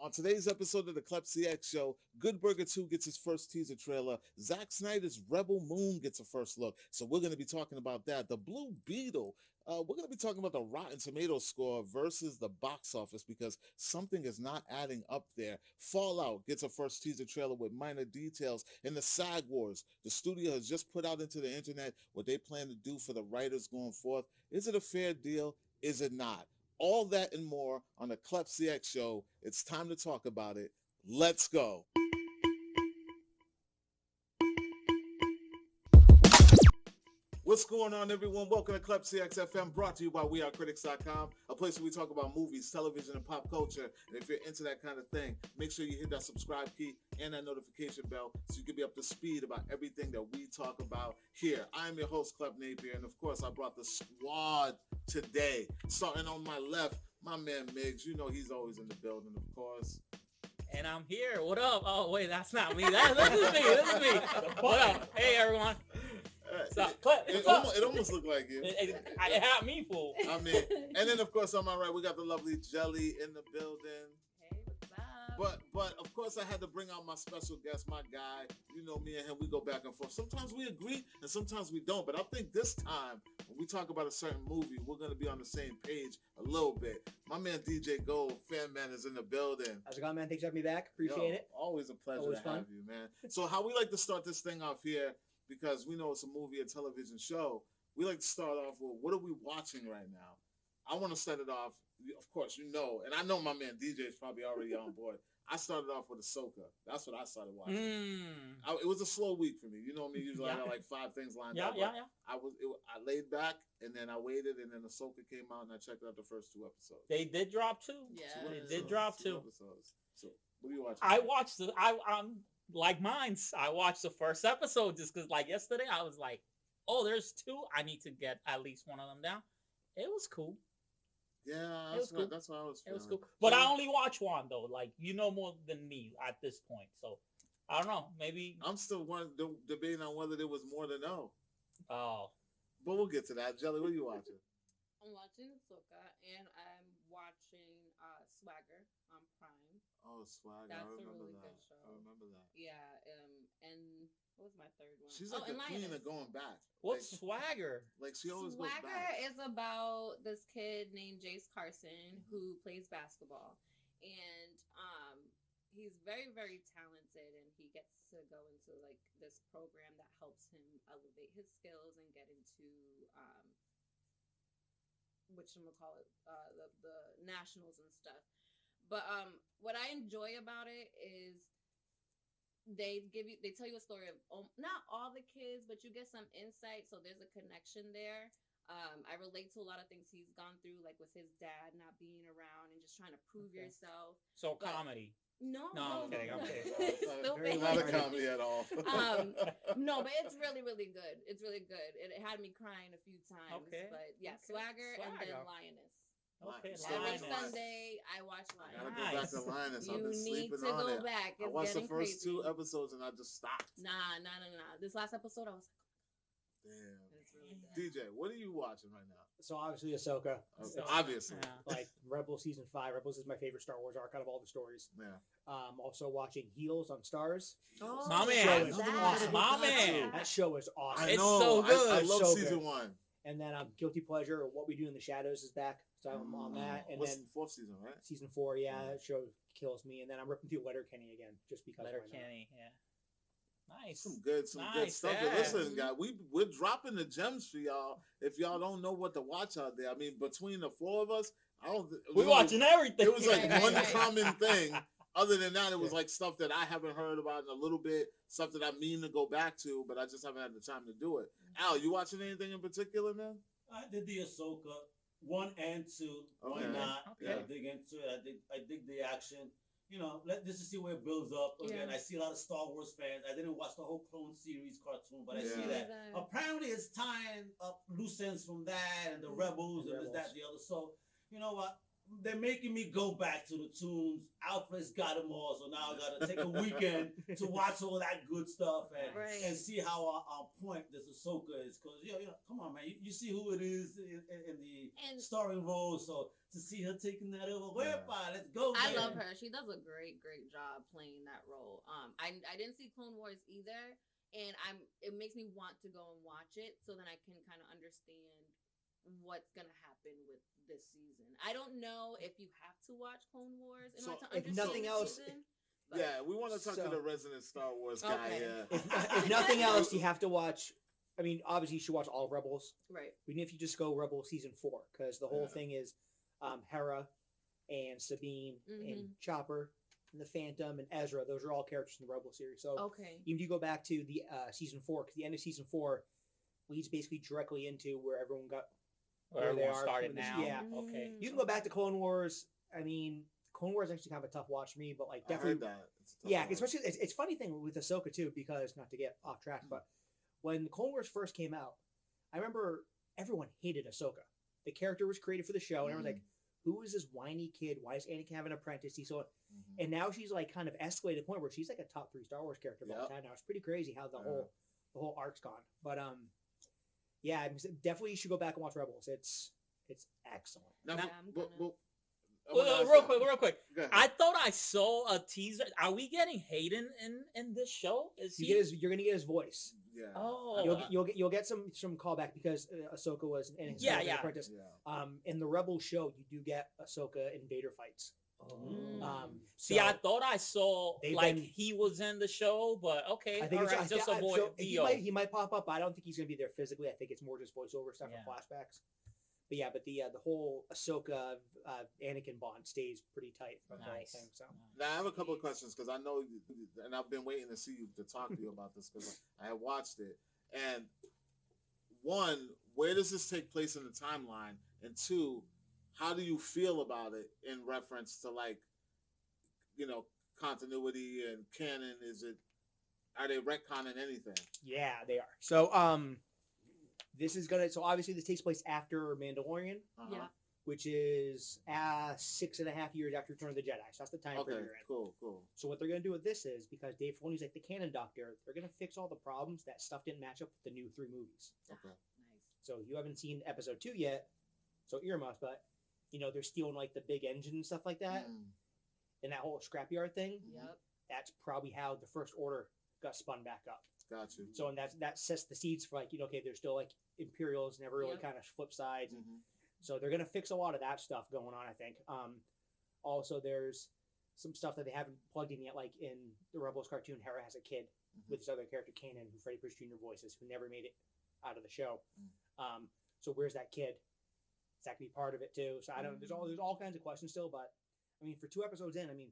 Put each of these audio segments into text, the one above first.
On today's episode of the Klepcx Show, Good Burger 2 gets his first teaser trailer. Zack Snyder's Rebel Moon gets a first look. So we're going to be talking about that. The Blue Beetle. We're going to be talking about the Rotten Tomatoes score versus the box office because something is not adding up there. Fallout gets a first teaser trailer with minor details. In the SAG Wars, the studio has just put out into the internet what they plan to do for the writers going forth. Is it a fair deal? Is it not? All that and more on the Klepcx Show. It's time to talk about it. Let's go. What's going on, everyone? Welcome to Klepcx FM, brought to you by WeAreCritiX.com, a place where we talk about movies, television, and pop culture. And if you're into that kind of thing, make sure you hit that subscribe key and that notification bell so you can be up to speed about everything that we talk about here. I'm your host, Clep Napier, and of course, I brought the squad today. Starting on my left, my man Miggs. You know he's always in the building, of course. And I'm here. What up? Oh, wait, that's not me. This is me. This is me. What up? Hey, everyone. It almost looked like you. It had me fooled. I mean, and then of course on my right we got the lovely Jelly in the building. Hey, what's up? But of course I had to bring out my special guest, my guy. You know me and him, we go back and forth. Sometimes we agree and sometimes we don't. But I think this time when we talk about a certain movie, we're gonna be on the same page a little bit. My man DJ Gold, Fan Man, is in the building. How's it going, man? Thanks for having me back. Appreciate it. Always a pleasure Always to fun. have you, man. So how we like to start this thing off here, because we know it's a movie, a television show, we like to start off with, what are we watching right now? I want to set it off, of course, you know, and I know my man DJ is probably already on board. I started off with Ahsoka. That's what I started watching. It was a slow week for me. You know me, usually I got like 5 things lined up. Yeah. I laid back, and then I waited, and then Ahsoka came out, and I checked out the first 2 episodes. They did drop 2. Yeah. They did drop 2. Episodes. So, what are you watching? I watched I'm like mine's. I watched the first episode just because, like, yesterday I was like, oh, there's 2. I need to get at least one of them down. It was cool. Yeah, that's what I was feeling. It was cool. But I only watch one, though. Like, you know more than me at this point. So, I don't know. Maybe. I'm still debating on whether there was more to know. Oh. But we'll get to that. Jelly, what are you watching? I'm watching Ahsoka and I'm watching Swagger on Prime. Oh, Swagger. That's I a remember really that. good show. I remember that. Yeah, and what was my third one? She's like the queen of going back. What's Swagger? Like she always goes Swagger back. is about this kid named Jace Carson who plays basketball, and he's very, very talented, and he gets to go into like this program that helps him elevate his skills and get into whatchamacallit, the nationals and stuff. But what I enjoy about it is they tell you a story of not all the kids, but you get some insight. So there's a connection there. I relate to a lot of things he's gone through, like with his dad not being around and just trying to prove yourself. So comedy. No, I'm kidding. Very not a comedy at all. No, but it's really, really good. It's really good. It had me crying a few times. Okay. But yeah, Swagger and then Lioness. Okay, Every Lioness. Sunday, I watch I Lioness. gotta go back to Lioness. I've been sleeping on go it. back. It's I watched the getting first crazy. 2 episodes and I just stopped. Nah. This last episode, I was Damn. like, it's really good. DJ, what are you watching right now? So obviously Ahsoka. Okay, obviously. Yeah. Like Rebels season 5. Rebels is my favorite Star Wars arc out of all the stories. Yeah. Also watching Heels on Stars. Oh, My Show man. is that. awesome. My man. That show is awesome. I It's know. so good. I love So season good. 1. And then Guilty Pleasure, or What We Do in the Shadows is back. So I'm on that. And What's then the 4th season, right? season 4, that show kills me. And then I'm ripping through Letterkenny again, just because. why not? Letterkenny, yeah. Nice. Some good stuff. Yeah. But listen, guys, we're dropping the gems for y'all. If y'all don't know what to watch out there, I mean, between the 4 of us, We're watching everything. It was like Right, one right. common thing. Other than that, it was like stuff that I haven't heard about in a little bit, stuff that I mean to go back to, but I just haven't had the time to do it. Al, you watching anything in particular, man? I did the Ahsoka 1 and 2. Why Okay. not? Okay. I dig into it. I dig the action. You know, just to see where it builds up. Again, Yeah. I see a lot of Star Wars fans. I didn't watch the whole Clone series cartoon, but I see Yeah. that. Apparently, it's tying up loose ends from that and the Rebels and this, that, the other. So, you know what? they're making me go back to the tunes. Alfred's got them all, so now I gotta take a weekend to watch all that good stuff and see how on point this Ahsoka is. Cause come on, man, you see who it is in the starring role. So to see her taking that over, let's go. I man. love her. She does a great job playing that role. I didn't see Clone Wars either, and it makes me want to go and watch it so then I can kind of understand what's gonna happen with this season. I don't know if you have to watch Clone Wars in order to understand nothing else. Season, Yeah, we want to talk to the resident Star Wars guy. Okay. Yeah. If nothing else, you have to watch. I mean, obviously, you should watch all of Rebels. right? Even if you just go Rebel season 4, because the whole thing is Hera and Sabine and Chopper and the Phantom and Ezra. Those are all characters in the Rebel series. So Okay. even if you go back to the season 4, because the end of season 4 leads basically directly into where everyone got. Where they everyone are started when this- now. yeah. Okay. You can go back to Clone Wars. I mean, Clone Wars is actually kind of a tough watch for me, but like I definitely. heard that. It's a tough Yeah, one. especially it's funny thing with Ahsoka too, because not to get off track, but when Clone Wars first came out, I remember everyone hated Ahsoka. The character was created for the show, and everyone's like, "Who is this whiny kid? Why does Anakin have an apprentice?" He's so, and now she's like kind of escalated to the point where she's like a top 3 Star Wars character of all time now. It's pretty crazy how the whole arc's gone. But yeah, I mean, definitely you should go back and watch Rebels. It's excellent. Now, I'm real quick. Go ahead. I thought I saw a teaser. Are we getting Hayden in this show? Is he? You're gonna get his voice. Yeah. Oh, You'll get some callback because Ahsoka was in his apprentice. Yeah. In the Rebel show, you do get Ahsoka in Vader fights. See, I thought I saw They've like been- he was in the show, but okay, I think all right, just avoid so VO. he might pop up. But I don't think he's gonna be there physically. I think it's more just voiceover stuff and flashbacks. But yeah, the whole Ahsoka Anakin bond stays pretty tight throughout the whole Nice. thing. So Now I have a couple of questions because I know, and I've been waiting to see you to talk to you about this because I have watched it. And one, where does this take place in the timeline? And two, how do you feel about it in reference to like, continuity and canon? Are they retconning anything? yeah, they are. So this is gonna. So obviously this takes place after Mandalorian, Yeah. which is 6.5 years after Return of the Jedi. So that's the time Okay, frame you're in. cool. So what they're going to do with this is, because Dave Filoni's like the canon doctor, they're going to fix all the problems that stuff didn't match up with the new 3 movies. Okay. Nice. So you haven't seen episode 2 yet, so earmuffs, but they're stealing like the big engine and stuff like that, and that whole scrapyard thing. Yep. That's probably how the First Order got spun back up. Got you. So and that sets the seeds for like okay, there's still like Imperials never really Yep. kind of flip sides. Mhm. So they're gonna fix a lot of that stuff going on, I think. Also, there's some stuff that they haven't plugged in yet, like in the Rebels cartoon, Hera has a kid with this other character, Kanan, who Freddie Prinze Jr. voices, who never made it out of the show. So where's that kid? Is that gonna be part of it too? So I don't. There's all kinds of questions still, but I mean, for 2 episodes in, I mean,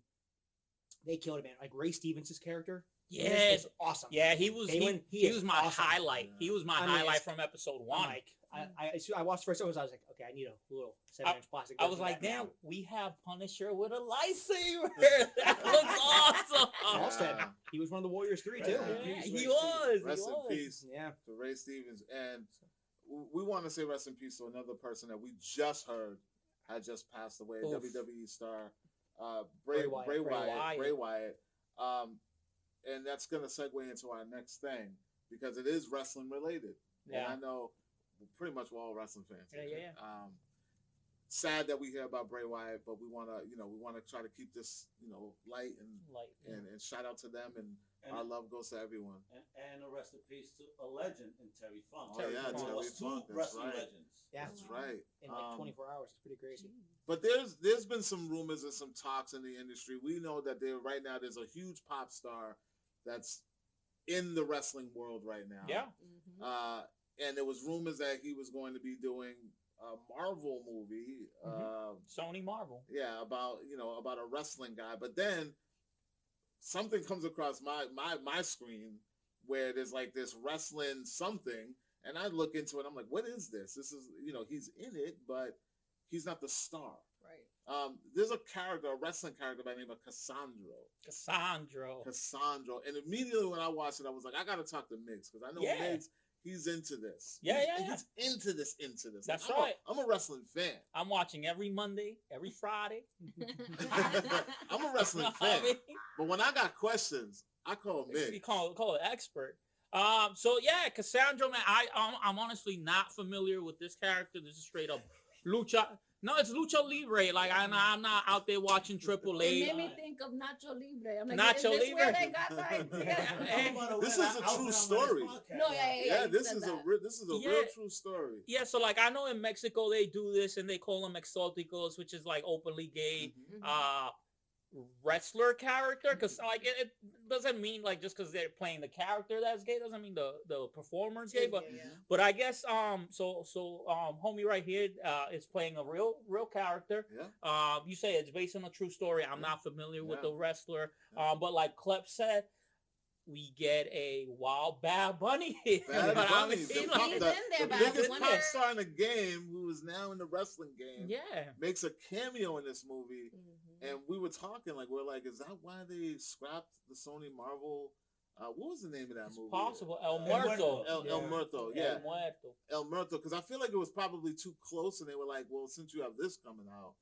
they killed it, man. Like Ray Stevens' character, Yes. is awesome. Yeah, he was is my awesome. highlight. He was my I mean, highlight from episode 1. Like I watched the first episode. I was like, okay, I need a little 7-inch plastic. I was version of like, that. damn, we have Punisher with a lightsaber. That looks awesome. Halstead. He was one of the Warriors 3 too. Yeah, he was. Rest in peace Yeah. to Ray Stevens. And we want to say rest in peace to another person that we just heard had just passed away, Oof. WWE star Bray Wyatt. And that's going to segue into our next thing because it is wrestling related. Yeah. And I know pretty much we're all wrestling fans. Yeah. Sad that we hear about Bray Wyatt, but we want to try to keep this, light and shout out to them and our love goes to everyone. And a rest in peace to a legend in Terry Funk. Oh, yeah, Terry Funk, that's wrestling right. legends. Yeah. That's right. In like 24 hours. It's pretty crazy. But there's been some rumors and some talks in the industry. We know that there's a huge pop star that's in the wrestling world right now. Yeah. And there was rumors that he was going to be doing a Marvel movie. Sony Marvel. Yeah, about a wrestling guy. But then something comes across my screen where there's like this wrestling something, and I look into it. I'm like, what is this? This is he's in it, but he's not the star. Right. There's a wrestling character by the name of Cassandro. And immediately when I watched it, I was like, I got to talk to Miggs because I know Miggs. he's into this. Yeah, He's into this. That's Like, right. I'm a wrestling fan. I'm watching every Monday, every Friday. I'm a wrestling fan. But when I got questions, I call Mick. You call an expert. So yeah, Cassandro, man, I'm honestly not familiar with this character. This is straight up lucha. No, it's lucha libre. Like I'm not out there watching Triple A. It made me think of Nacho Libre. I'm like, Nacho is this Libre. where they got the idea? This is a true story. No, yeah. This is a real true story. Yeah, so like I know in Mexico they do this and they call them exoticos, which is like openly gay. Wrestler character, because like it doesn't mean like just because they're playing the character that's gay doesn't mean the performer's gay, but I guess homie right here is playing a real character. You say it's based on a true story. I'm not familiar with the wrestler, but like Klep said, we get a wild Bad Bunny here. Bad Bunny, he's in there, the Bad biggest Bunny. pop star in the game, who is now in the wrestling game, makes a cameo in this movie. And we were talking, like, we're like, is that why they scrapped the Sony Marvel? What was the name of that movie? Possible. El Muerto. El Muerto, yeah. El Muerto. El Muerto, because I feel like it was probably too close, and they were like, well, since you have this coming out,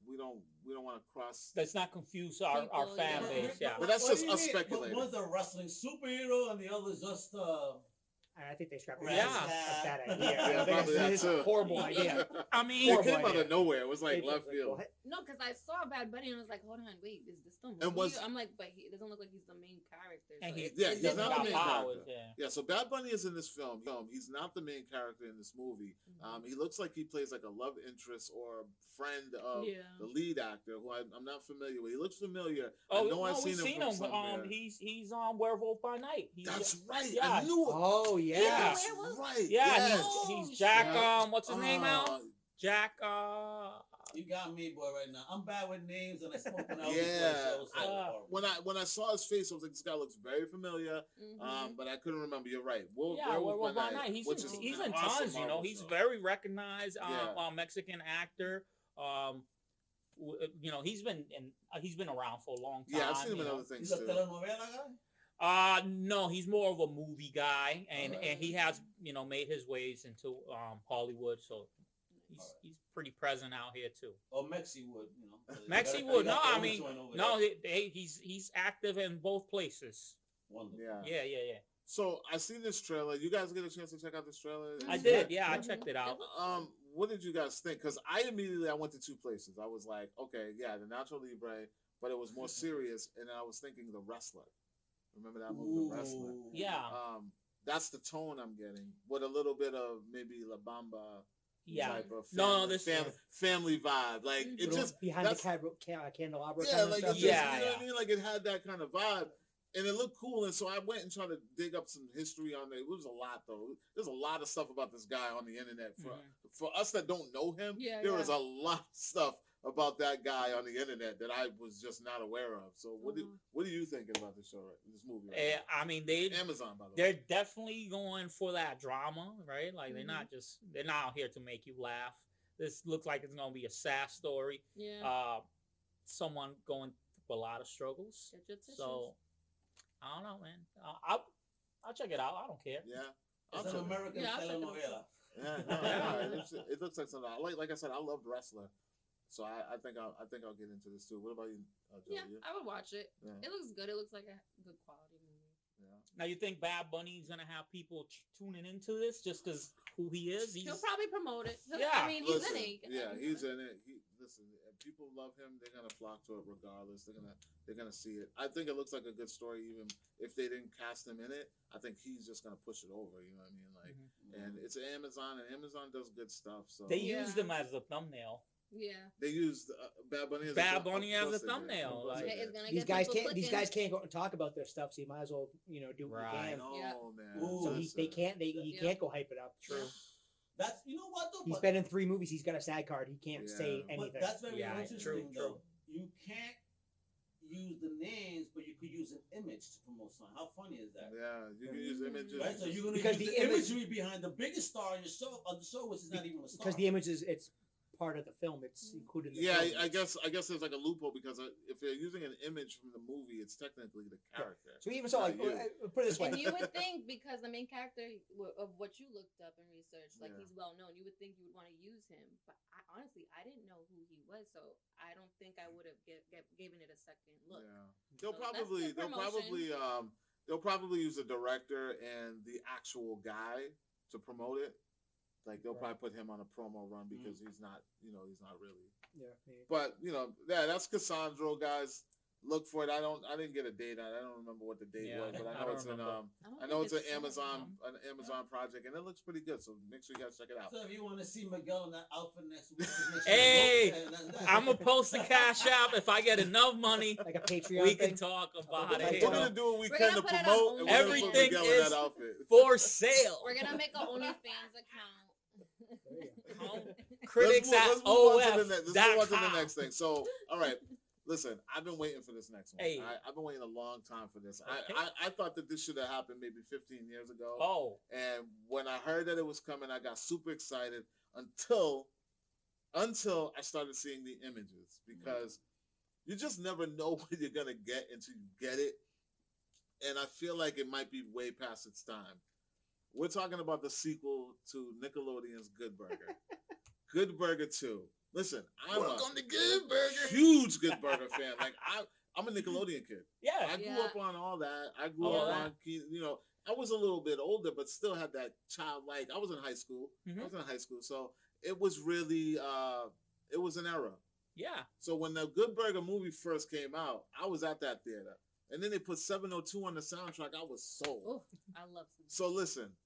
we don't want to cross. Let's not confuse our fan base. Yeah, but that's just us speculating. One's a wrestling superhero, and the other's just. I think they scrapped it. Yeah. That's a bad idea. Yeah, probably that too. Horrible idea. I mean, it came out of nowhere. It was like left field. No, because I saw Bad Bunny and I was like, hold on, wait, is this the movie? I'm like, but it doesn't look like he's the main character. And So he's not the main character. Yeah, so Bad Bunny is in this film. He's not the main character in this movie. He looks like he plays like a love interest or a friend of the lead actor, who I'm not familiar with. He looks familiar. I know I've seen him from somewhere. He's on Werewolf by Night. That's right. Yeah. I knew it. Oh yeah. That's right. Yeah, yes. he's Jack. What's his name now? Jack. You got me, boy, right now. I'm bad with names, and I spoke when I was when I saw his face, I was like, this guy looks very familiar. But I couldn't remember. You're right. Werewolf by Night. He's in awesome tons. He's very recognized Mexican actor. He's been around for a long time. Yeah, I've seen him in other things too. He's a telenovela guy? No, he's more of a movie guy, and he has made his ways into Hollywood, so he's pretty present out here too. Or Mexi Wood, Mexi Wood. No, I mean, no, he's active in both places. Wonderful. Yeah. So I see this trailer. You guys get a chance to check out this trailer? I did. Yeah, I checked it out. What did you guys think? Because I went to two places. I was like, okay, yeah, the Nacho Libre, but it was more serious, and I was thinking The Wrestler. Remember that movie, The Wrestler? Yeah. That's the tone I'm getting, with a little bit of maybe La Bamba. Type of family vibe, like it just behind the candelabra. Yeah, like stuff. you know what I mean. Like it had that kind of vibe, and it looked cool. And so I went and tried to dig up some history on it. It was a lot, though. There's a lot of stuff about this guy on the internet. For us that don't know him, there is a lot of stuff about that guy on the internet that I was just not aware of. So what do you think about this show, this movie? Right I mean, Amazon, by the way. They're definitely going for that drama, right? Like they're not out here to make you laugh. This looks like it's gonna be a sad story. Yeah. Someone going through a lot of struggles. So I don't know, man. I'll check it out. I don't care. Yeah. It's an American telenovela. It looks like something. Like I said, I loved Wrestler. So I think I'll get into this too. What about you, Joey? Yeah, I would watch it. Yeah. It looks good. It looks like a good quality movie. Yeah. Now you think Bad Bunny's gonna have people tuning into this just because who he is? He'll probably promote it. Yeah, I mean, he's in it. Yeah, he's in it. People love him. They're gonna flock to it regardless. They're gonna see it. I think it looks like a good story, even if they didn't cast him in it. I think he's just gonna push it over. You know what I mean? Like, and it's Amazon, and Amazon does good stuff. So they used him as a thumbnail. Yeah, they used Bad Bunny as a thumbnail. Like, these guys can't go and talk about their stuff, so you might as well do what you can. Oh man! So he can't go hype it up. True. That's what though. He's been in 3 movies. He's got a SAG card. He can't say anything. But that's very interesting. True. You can't use the names, but you could use an image to promote something. How funny is that? Yeah, you can use images. Right, so you're gonna use the imagery behind the biggest star on the show, which is not even a star. Because the image is part of the film. It's included. In the Yeah, film. I guess there's like a loophole because if they're using an image from the movie, it's technically the character. So we even saw, like, you. put it this way. And you would think, because the main character of what you looked up and researched, like, he's well known, you would think you would want to use him. But honestly, I didn't know who he was, so I don't think I would have given it a second look. Yeah, So they'll probably use the director and the actual guy to promote it. Like they'll probably put him on a promo run because he's not really. Yeah. But that's Cassandro, guys. Look for it. I didn't get a date on it. I don't remember what the date was, but I know it's an Amazon project, and it looks pretty good. So make sure you guys check it out. So if you want to see Miguel in that outfit next week, hey, I'm gonna post the Cash App if I get enough money. Like a Patreon we thing? can talk about it. We're gonna do what we can to promote. And everything is in that outfit. For sale. We're gonna make an OnlyFans account. CritiX let's move on to the next thing. So, all right. Listen, I've been waiting for this next one. Hey. I've been waiting a long time for this. Okay. I thought that this should have happened maybe 15 years ago. Oh. And when I heard that it was coming, I got super excited until I started seeing the images, because you just never know what you're going to get until you get it. And I feel like it might be way past its time. We're talking about the sequel to Nickelodeon's Good Burger. Good Burger 2. Listen, I'm a Good Burger. Huge Good Burger fan. Like I'm a Nickelodeon kid. Yeah. I grew up on all that. I grew up on, I was a little bit older, but still had that childlike. I was in high school. So it was really, it was an era. Yeah. So when the Good Burger movie first came out, I was at that theater. And then they put 702 on the soundtrack. I was sold. Oh, I love it. So listen,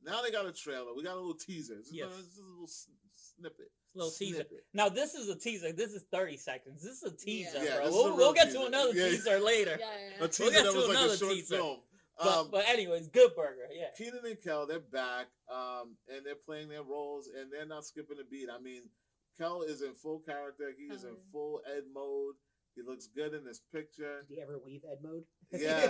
now they got a trailer. We got a little teaser. This is a little snippet. Teaser. Now this is a teaser. This is 30 seconds. This is a teaser, yeah, bro. We'll get to another teaser later. A teaser that was like a short film. But anyways, Good Burger. Yeah. Keenan and Kel, they're back, and they're playing their roles, and they're not skipping a beat. I mean, Kel is in full character. He is in full Ed mode. He looks good in this picture. Did he ever leave Ed mode? Yeah.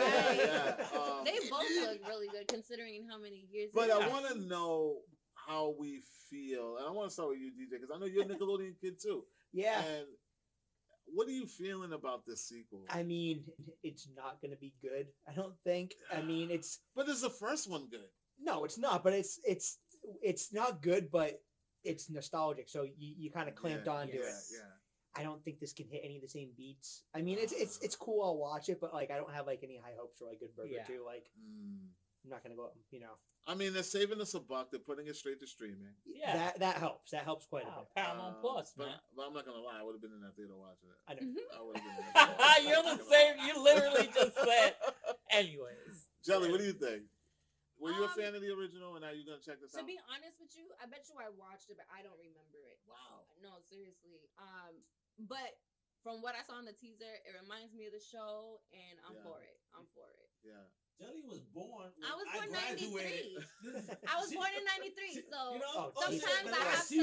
They both look really good considering how many years. But I want to know how we feel, and I want to start with you, DJ, because I know you're a Nickelodeon kid too. Yeah. And what are you feeling about this sequel? I mean, it's not going to be good. I don't think. I mean, it's. But is the first one good? No, it's not. But it's not good, but it's nostalgic. So you kind of clamped onto it. Yeah. I don't think this can hit any of the same beats. I mean, it's cool. I'll watch it, but like I don't have like any high hopes for like Good Burger 2. Like I'm not gonna go. I mean, they're saving us a buck. They're putting it straight to streaming. Yeah, that helps. That helps quite a bit. Paramount Plus, man. But I'm not gonna lie. I would have been in that theater watching it. I know. I would have been. You're the same. You literally just said. Anyways, Jelly, what do you think? Were you a fan of the original, and are you gonna check this out? To be honest with you, I bet you I watched it, but I don't remember it. Wow. No, seriously. But from what I saw in the teaser, it reminds me of the show, and I'm for it. Yeah. Jelly was born. I was born graduated. 93. I was born in '93, so sometimes I have to.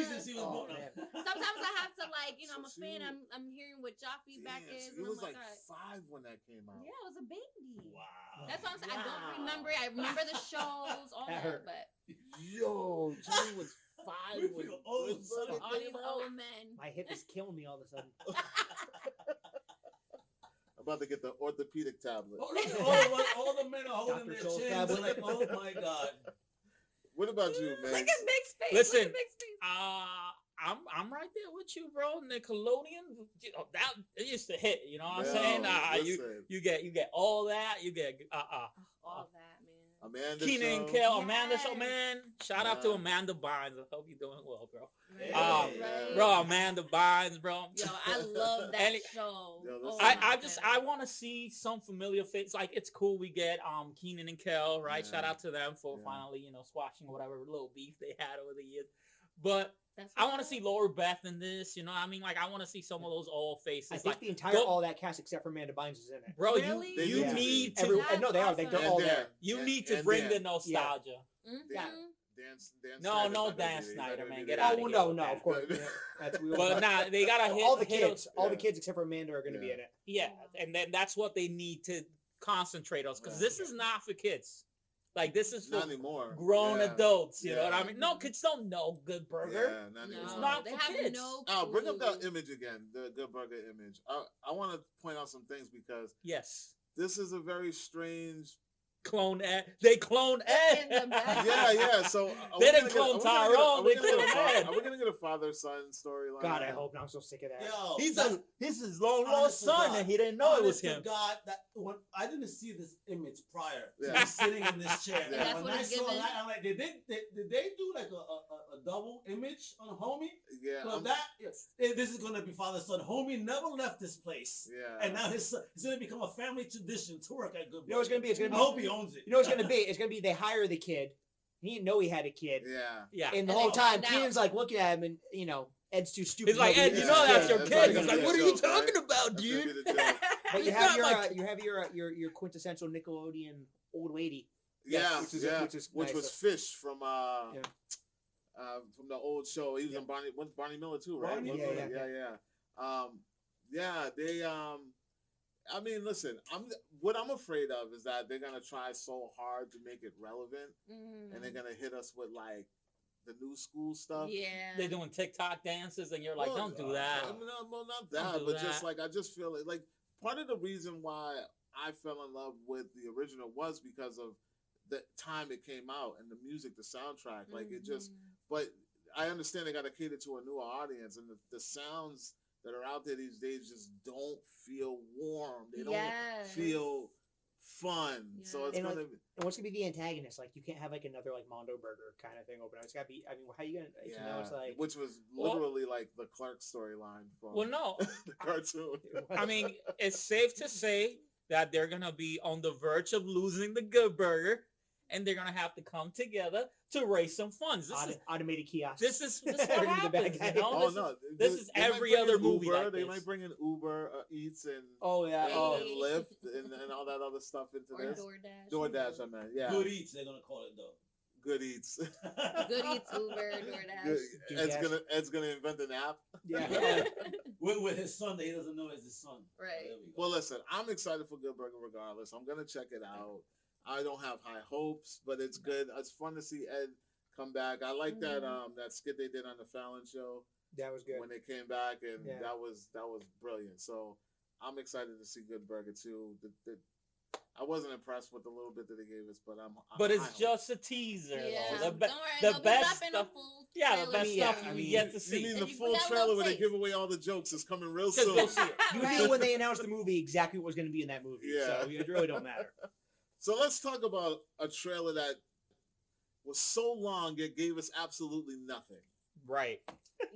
Sometimes I have to I'm a fan. I'm hearing what y'all feedback is. It was like 5 when that came out. Yeah, I was a baby. Wow. That's what I'm saying. I don't remember it. I remember the shows, all that, but yo, Jelly was 5 when all these old men. My hip is killing me all of a sudden. I'm about to get the orthopedic tablet. All the men are holding their chins like, oh my God. What about you, man? Look at Big Space. Listen, I'm right there with you, bro. Nickelodeon, that it used to hit. You know what I'm saying? You get all that. You get all that, man. Amanda Keenan and Kel, Amanda Show, man. Shout out to Amanda Bynes. I hope you're doing well, bro. Bro, Amanda Bynes, bro. Yo, I love that show. Yo, I want to see some familiar faces. Like, it's cool we get Keenan and Kel, right? Shout out to them for finally, squashing whatever little beef they had over the years. But I want to see Laura Beth in this. You know what I mean? Like, I want to see some of those old faces. I think the entire all that cast except for Amanda Bynes is in it. Bro, really? you need to. No, they are. They're all there. You need to bring the nostalgia. Yeah. No, Dan Snyder, man. Get out of here. No, of course. But nah, they gotta hit all the kids. All the kids except for Amanda are going to be in it. Yeah, and then that's what they need to concentrate on, because this is not for kids. Like this is Not for anymore. grown adults. You know what I Yeah. mean? No, kids don't know Good Burger. Yeah, not No, anymore. It's not they for have kids. no Oh, bring up that clue. image again, the Good Burger image. I want to point out some things because Yes. this is a very strange. Clone Ed. They clone Ed. In the back. Yeah. So They didn't clone Tyrone, they cloned Ed. Are we gonna get a father-son storyline? God, I hope not. I'm so sick of that. Yo, He's his long lost honest to son, God. and he didn't know it was honest to him. God, that when I didn't see this image prior to Yeah. me sitting in this chair. Yeah. And That's when what I it's saw given. that, I'm like, did they do like a double image on Homie? Yeah. So this is gonna be father son. Homie never left this place, Yeah. and now his son, it's gonna become a family tradition to work at Good. You know what it's gonna be? It's gonna I be. hope he owns it. You know what it's gonna be? It's gonna be they hire the kid. He didn't know he had a kid. Yeah. Yeah. And the And whole they time, find out. Keenan's like looking at him, and Ed's too stupid. He's like, to know Ed, he you is know his that's your That's kid. like He's gonna like, be what a are you joke, right? talking about, That's gonna be dude? the joke. But you It's have not your quintessential Nickelodeon old lady. Yeah, which is which nice. was Fish from Yeah. from the old show. He was in Barney Miller too, right? Barney, Wasn't yeah, he? Yeah. They I mean, listen, what I'm afraid of is that they're gonna try so hard to make it relevant, and they're gonna hit us with like the new school stuff. Yeah. They're doing TikTok dances, and you're like, Well, don't do that. I mean, well, not Don't that, do but that. just like I just feel like part of the reason why I fell in love with the original was because of the time it came out and the music, the soundtrack. Like it just, but I understand they got to cater to a newer audience, and the sounds that are out there these days just don't feel warm. They don't feel fun. So it's And, gonna. And what's gonna be the antagonist? Like, you can't have like another like Mondo Burger kind of thing open up. It's gotta be. I mean, how you gonna? You know, it's like. which was literally like the Clark storyline from Well, no. the cartoon. I mean, it's safe to say that they're going to be on the verge of losing the Good Burger, and they're going to have to come together to raise some funds. Automated kiosk. This is what Bring the happens, bad you guy. know? This is they might every bring other in movie Uber, like they this. might bring in Uber Eats and Oh yeah. and, Oh. and Lyft and all that other stuff into Or this. DoorDash. DoorDash, I meant, yeah. Good Eats, they're gonna call it though. Good Eats. Good Eats, Uber, DoorDash. Good. Ed's gonna invent an app. Yeah. with his son that he doesn't know is his son. Right. There we go. Well, listen, I'm excited for Good Burger regardless. I'm gonna check it out. I don't have high hopes, but it's good. It's fun to see Ed come back. I like that that skit they did on the Fallon show That was good. when they came back, and Yeah. that was brilliant. So I'm excited to see Good Burger too. I wasn't impressed with the little bit that they gave us, but But it's I hope. just a teaser, Yeah. though. Don't worry, the they'll be best dropping a stuff. full Yeah, the trailer best soon. stuff I you mean, get to You see. mean And the you full got a trailer little where they taste. give away all the jokes is coming real Just soon. go see it. You Right. knew when they announced the movie exactly what was going to be in that movie. Yeah. So it really don't matter. So let's talk about a trailer that was so long it gave us absolutely nothing. Right.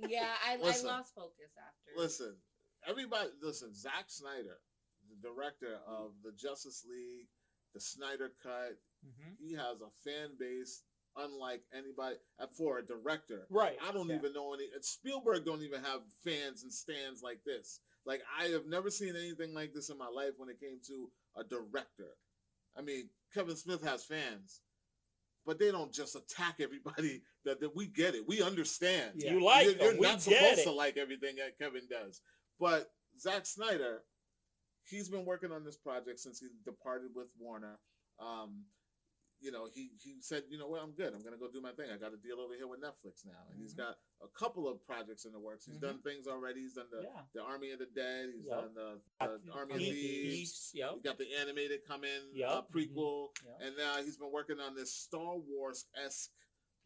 Yeah, I Listen. lost focus after. Listen, everybody, listen. Zack Snyder, the director of the Justice League, the Snyder Cut, he has a fan base unlike anybody for a director. Right. I don't even know any. Spielberg don't even have fans and stands like this. Like I have never seen anything like this in my life when it came to a director. I mean, Kevin Smith has fans, but they don't just attack everybody. That we get it. We understand. Yeah. You like You're them. We not get supposed it. to like everything that Kevin does. But Zack Snyder, he's been working on this project since he departed with Warner. You know, he said, you know what, I'm good. I'm going to go do my thing. I got a deal over here with Netflix now. And he's got a couple of projects in the works. He's done things already. He's done the Army of the Dead. He's done the Army of Thieves. Yep. He got the animated coming Yep. prequel. Yep. And now he's been working on this Star Wars-esque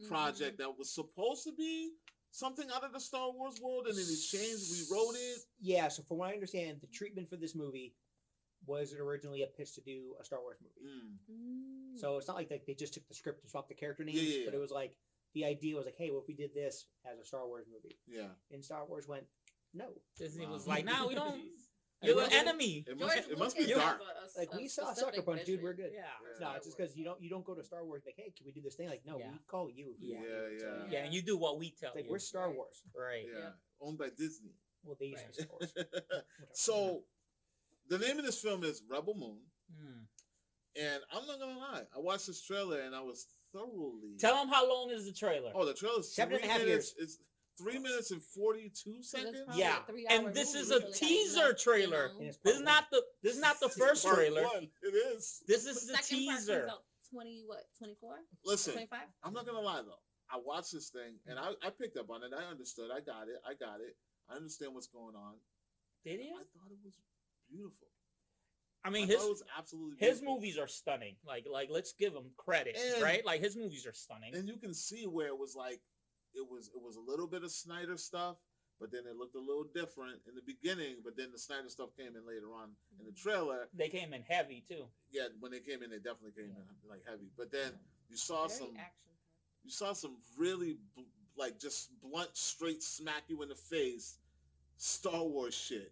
project that was supposed to be something out of the Star Wars world, and then he changed, rewrote it. Yeah, so from what I understand, the treatment for this movie was originally a pitch to do a Star Wars movie. So it's not like they just took the script and swapped the character names, Yeah. but it was like, the idea was like, hey, what if we did this as a Star Wars movie? Yeah. And Star Wars went, no. Disney Wow. was like, "No, we don't. I You're love the it. enemy." It must be Lucas dark. have Like, we saw specific Sucker Punch, dude, vision. we're good. Yeah. No, it's just because you don't go to Star Wars like, hey, can we do this thing? Like, no, Yeah. we call you. If you want to. Yeah, So, Yeah, and you do what we tell It's like, you. we're Star Wars. Right. Yeah. Yeah. Owned by Disney. Well, they used to be Star Wars. So, the name of this film is Rebel Moon. Mm. And I'm not going to lie. I watched this trailer and I was thoroughly... Tell them how long is the trailer. Oh, the trailer's 7.5 minutes. It's 3 minutes and 42 So that's seconds? probably Yeah, a 3-hour and this movie, is so a they got teaser enough, trailer. you know? And it's This is not the first Part trailer. one. It is. This is the Second part teaser. comes out 24? Listen, 25? I'm not gonna lie though. I watched this thing and I picked up on it. I understood. I got it. I understand what's going on. Did you? I thought it was beautiful. I mean, I thought it was absolutely his beautiful. movies are stunning. Like let's give him credit, And- right? Like his movies are stunning. And you can see where it was like it was a little bit of Snyder stuff, but then it looked a little different in the beginning. But then the Snyder stuff came in later on in the trailer. They came in heavy too. Yeah, when they came in, they definitely came in like heavy. But then you saw Very some really like just blunt, straight smack you in the face Star Wars shit.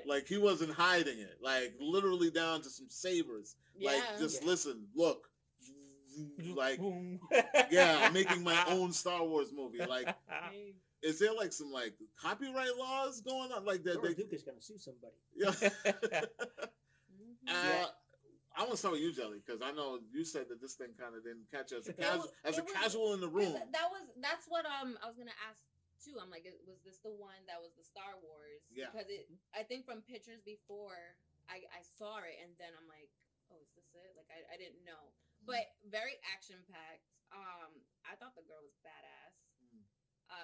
Like he wasn't hiding it, like literally down to some sabers. Like just listen, look, like yeah, I'm making my own Star Wars movie. Like, is there like some like copyright laws going on like that? George Lucas gonna sue somebody. Yeah. Mhm. I want to start with you, Jelly, because I know you said that this thing kind of didn't catch you as a It was- casual in the room. That's what I was gonna ask too. I'm like, was this the one that was the Star Wars? Yeah. Because I think from pictures before I saw it, and then I'm like, oh, is this it? Like I didn't know, but very action packed. I thought the girl was badass.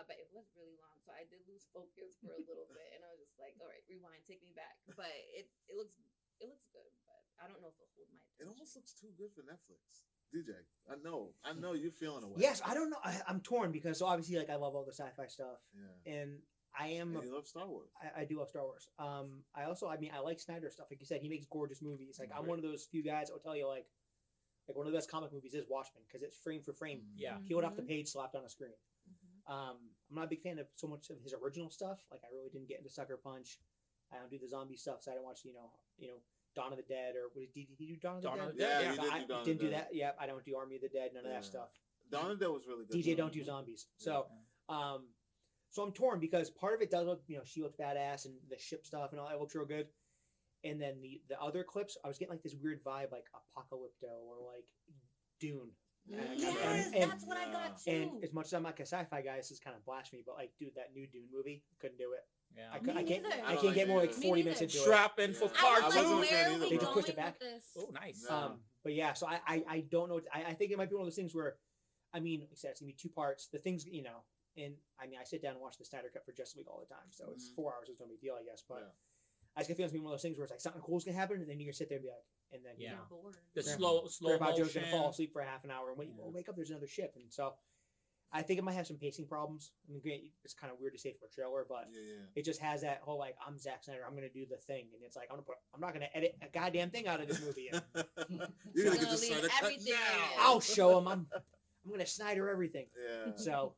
But it was really long, so I did lose focus for a little bit, and I was just like, all right, rewind, take me back. But it looks good, but I don't know if it'll hold my attention. It almost looks too good for Netflix. DJ, I know you're feeling away. Yes, I don't know. I'm torn because obviously, like, I love all the sci-fi stuff, Yeah. and I am. And you love Star Wars. I do love Star Wars. I also, I like Snyder stuff. Like you said, he makes gorgeous movies. Like I'm one of those few guys that will tell you, like one of the best comic movies is Watchmen because it's frame for frame, Yeah. peeled off the page, slapped on a screen. Mhm. I'm not a big fan of so much of his original stuff. Like I really didn't get into Sucker Punch. I don't do the zombie stuff, so I didn't watch Dawn of the Dead or did he do Dawn of the Dawn Dead? of the Dead, Yeah, yeah. you did I do Dawn of didn't the do Dead. that. Yeah, I don't do Army of the Dead. None of Yeah. that stuff. Dawn of the Dead was really good. DJ though. don't do zombies. So I'm torn because part of it does look, she looks badass and the ship stuff and all that looks real good. And then the other clips, I was getting like this weird vibe like Apocalypto or like Dune. Yes, and- that's what I got too. And as much as I'm like a sci-fi guy, this is kind of blasphemy, but like, dude, that new Dune movie, couldn't do it. Yeah. I Me can't neither. I I don't can't get like more it like either. 40 Me minutes into it. Strapping for Yeah. part I was wasn't two. a like, fan where are either, we They just going pushed it with back. this? Oh, nice. No. But yeah, so I don't know. I think it might be one of those things where, I mean, like I said, it's gonna be two parts. The things, and I mean, I sit down and watch the Snyder Cut for Justice League all the time, so it's 4 hours. It's no big deal, I guess. But Yeah. I just get feeling it's gonna be one of those things where it's like something cool is gonna happen, and then you're gonna sit there and be like, and then Yeah. I'm bored. The Yeah. slow Grandpa Joe's motion. gonna fall asleep for half an hour and Yeah. wake up. There's another ship, and so I think it might have some pacing problems. I mean, great, it's kind of weird to say for a trailer, but Yeah. it just has that whole like I'm Zack Snyder, I'm gonna do the thing, and it's like I'm not gonna edit a goddamn thing out of this movie. And You're gonna You're get gonna the leave Snyder cut everything now. in. I'll show him. I'm gonna Snyder everything. Yeah. So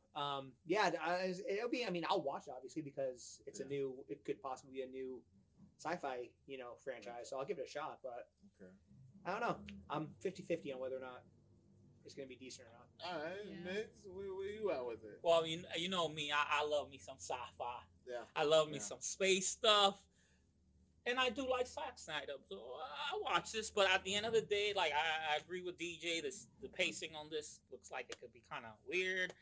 yeah, it'll be. I mean, I'll watch it obviously because it's Yeah. it could possibly be a new sci-fi franchise. So I'll give it a shot, but Okay. I don't know. I'm 50-50 on whether or not it's gonna be decent or not. All right, Yeah. Mix. Where you at with it? Well, you know me. I love me some sci-fi. Yeah. I love me Yeah. some space stuff. And I do like Zack Snyder. So I watch this, but at the end of the day, like I agree with DJ. The pacing on this looks like it could be kind of weird.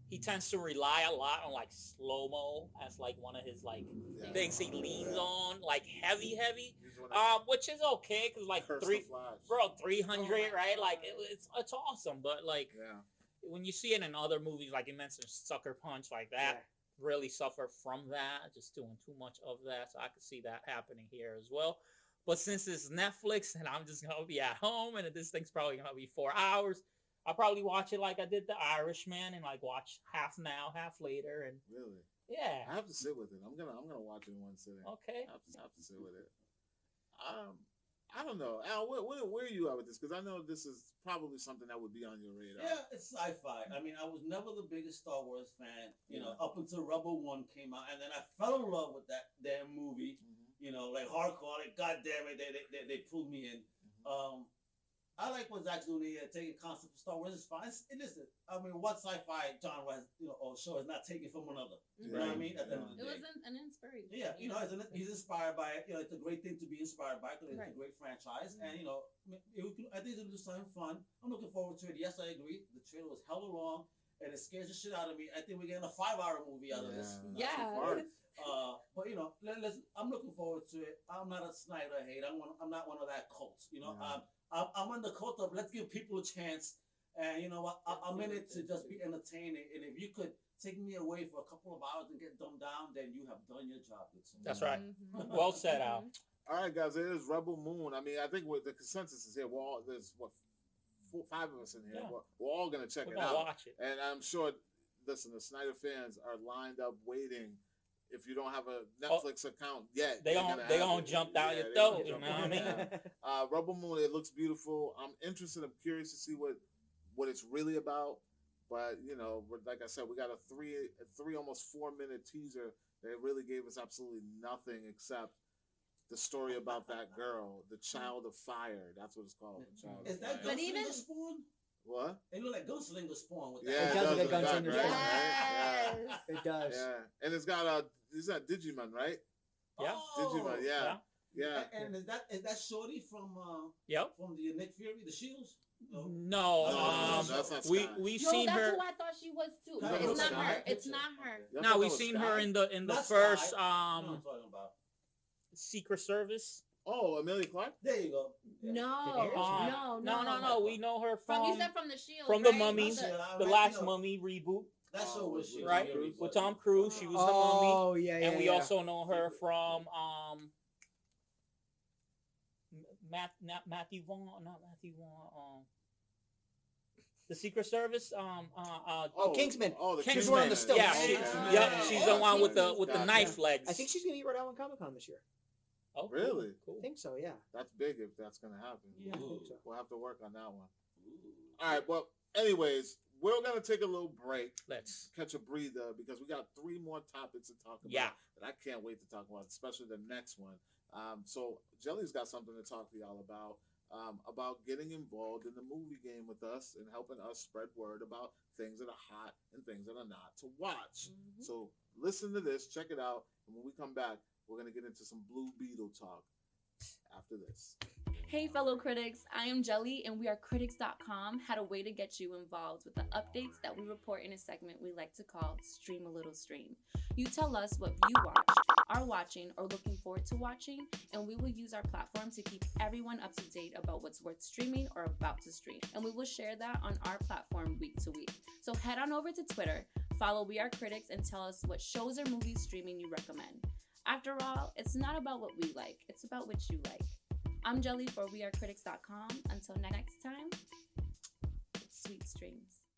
He tends to rely a lot on like slow-mo as like one of his like Yeah. things he leans on, like heavy. He's one of Which is okay because like Curse three, the Flash. bro, 300, Oh my right? Like God. it's awesome, but like Yeah. when you see it in other movies, like you mentioned, Sucker Punch, like that really suffer from that, just doing too much of that. So I could see that happening here as well. But since it's Netflix and I'm just gonna be at home and this thing's probably gonna be 4 hours, I'll probably watch it like I did The Irishman and like watch half now, half later, and Really. yeah. I have to sit with it. I'm gonna watch it in one sitting. Okay. I have to sit with it. I don't know, Al. Where are you at with this? Because I know this is probably something that would be on your radar. Yeah, it's sci-fi. I mean, I was never the biggest Star Wars fan, up until Rebel 1 came out, and then I fell in love with that damn movie. Mhm. Like hardcore. Like, God damn it, they pulled me in. I like what Zack's doing here, taking concept of Star Wars. It's fine. Listen, I mean, what sci-fi genre has, or show is not taken from another? You know what I mean? At the end of the It day. was an inspiration. Yeah, he's inspired by it. It's a great thing to be inspired by because it's a great franchise. And, I think it's going to do something fun. I'm looking forward to it. Yes, I agree. The trailer was hella long. and it scares the shit out of me. I think we're getting a 5-hour movie out of this. Yeah. But you know, I'm looking forward to it. I'm not a Snyder hate. I'm not one of that cults. You know, I'm on the cult of let's give people a chance. And you know what? I'm in it to just be entertaining. And if you could take me away for a couple of hours and get dumbed down, then you have done your job. That's right. Well said, Al. All right, guys. It is Rebel Moon. I mean, I think the consensus is here. There's 5 of us in here. Yeah. We're all gonna check We're it gonna out. watch it. And I'm sure. Listen, the Snyder fans are lined up waiting. If you don't have a Netflix account yet, they don't jump down your throat. You know what I mean? Rebel Moon. It looks beautiful. I'm interested. I'm curious to see what it's really about. But you know, like I said, we got a 3 almost 4 minute teaser that really gave us absolutely nothing except the story about that girl, the child of fire. That's what it's called. The child Is of that fire. Gunslinger Spawn? What? It look like Gunslinger Spawn with Yeah, that. It does look like Zack, Gunslinger right? Spawn. Yeah. It does. Yeah, and it's got is that Digimon, right? Yeah. Digimon, yeah. And is that Shorty from Yep. from the Nick Fury, the Shields? No, that's not we've Yo, seen that's her. who I thought she was too. No, But no, it's not Sky. her. It's not her. Y'all No, thought we've that was seen Sky? her in the Not first Sky. I'm talking about. Secret Service. Oh, Amelia Clark. There you go. No, No. We know her From you from said from the Shield. from the right? Mummy, the last Mummy reboot, That show was shit. right? Yeah, With Tom Cruise, she was the Mummy, Oh yeah, yeah. and we yeah. also know her from Matthew Vaughn, not Matthew Vaughn, the Secret Service, Kingsman. Oh, the Kingsman. She's one of the stilts. Yeah, Kingsman. yep, she's the one with the Gotcha. knife legs. I think she's gonna be at Rhode Island Comic Con this year. Oh, cool, Really? cool. I think so. Yeah. That's big if that's gonna happen. Yeah. I think so. We'll have to work on that one. All right. Well, anyways, we're gonna take a little break, Let's. catch a breather, because we got 3 more topics to talk about. Yeah. That I can't wait to talk about, especially the next one. So Jelly's got something to talk to y'all about getting involved in the movie game with us and helping us spread word about things that are hot and things that are not to watch. So listen to this, check it out, and when we come back, we're going to get into some Blue Beetle talk after this. Hey, fellow critics, I am Jelly, and we are CritiX.com had a way to get you involved with the updates that we report in a segment we like to call Stream a Little Stream. You tell us what you watched, are watching, or looking forward to watching, and we will use our platform to keep everyone up to date about what's worth streaming or about to stream. And we will share that on our platform week to week. So head on over to Twitter, follow We Are Critics, and tell us what shows or movies streaming you recommend. After all, it's not about what we like, it's about what you like. I'm Jelly for WeAreCritics.com. Until next time, sweet streams.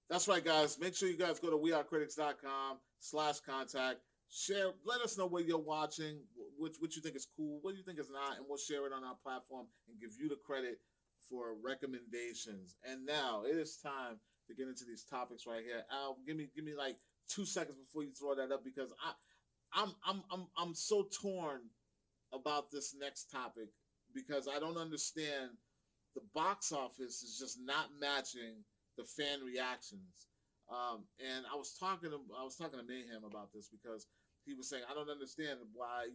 That's right, guys. Make sure you guys go to wearecritics.com/contact. Share, let us know what you're watching, what you think is cool, what you think is not, and we'll share it on our platform and give you the credit for recommendations. And now it is time to get into these topics right here. Al, give me like 2 seconds before you throw that up, because I'm so torn about this next topic, because I don't understand. The box office is just not matching the fan reactions. And I was talking to Mayhem about this, because he was saying, I don't understand why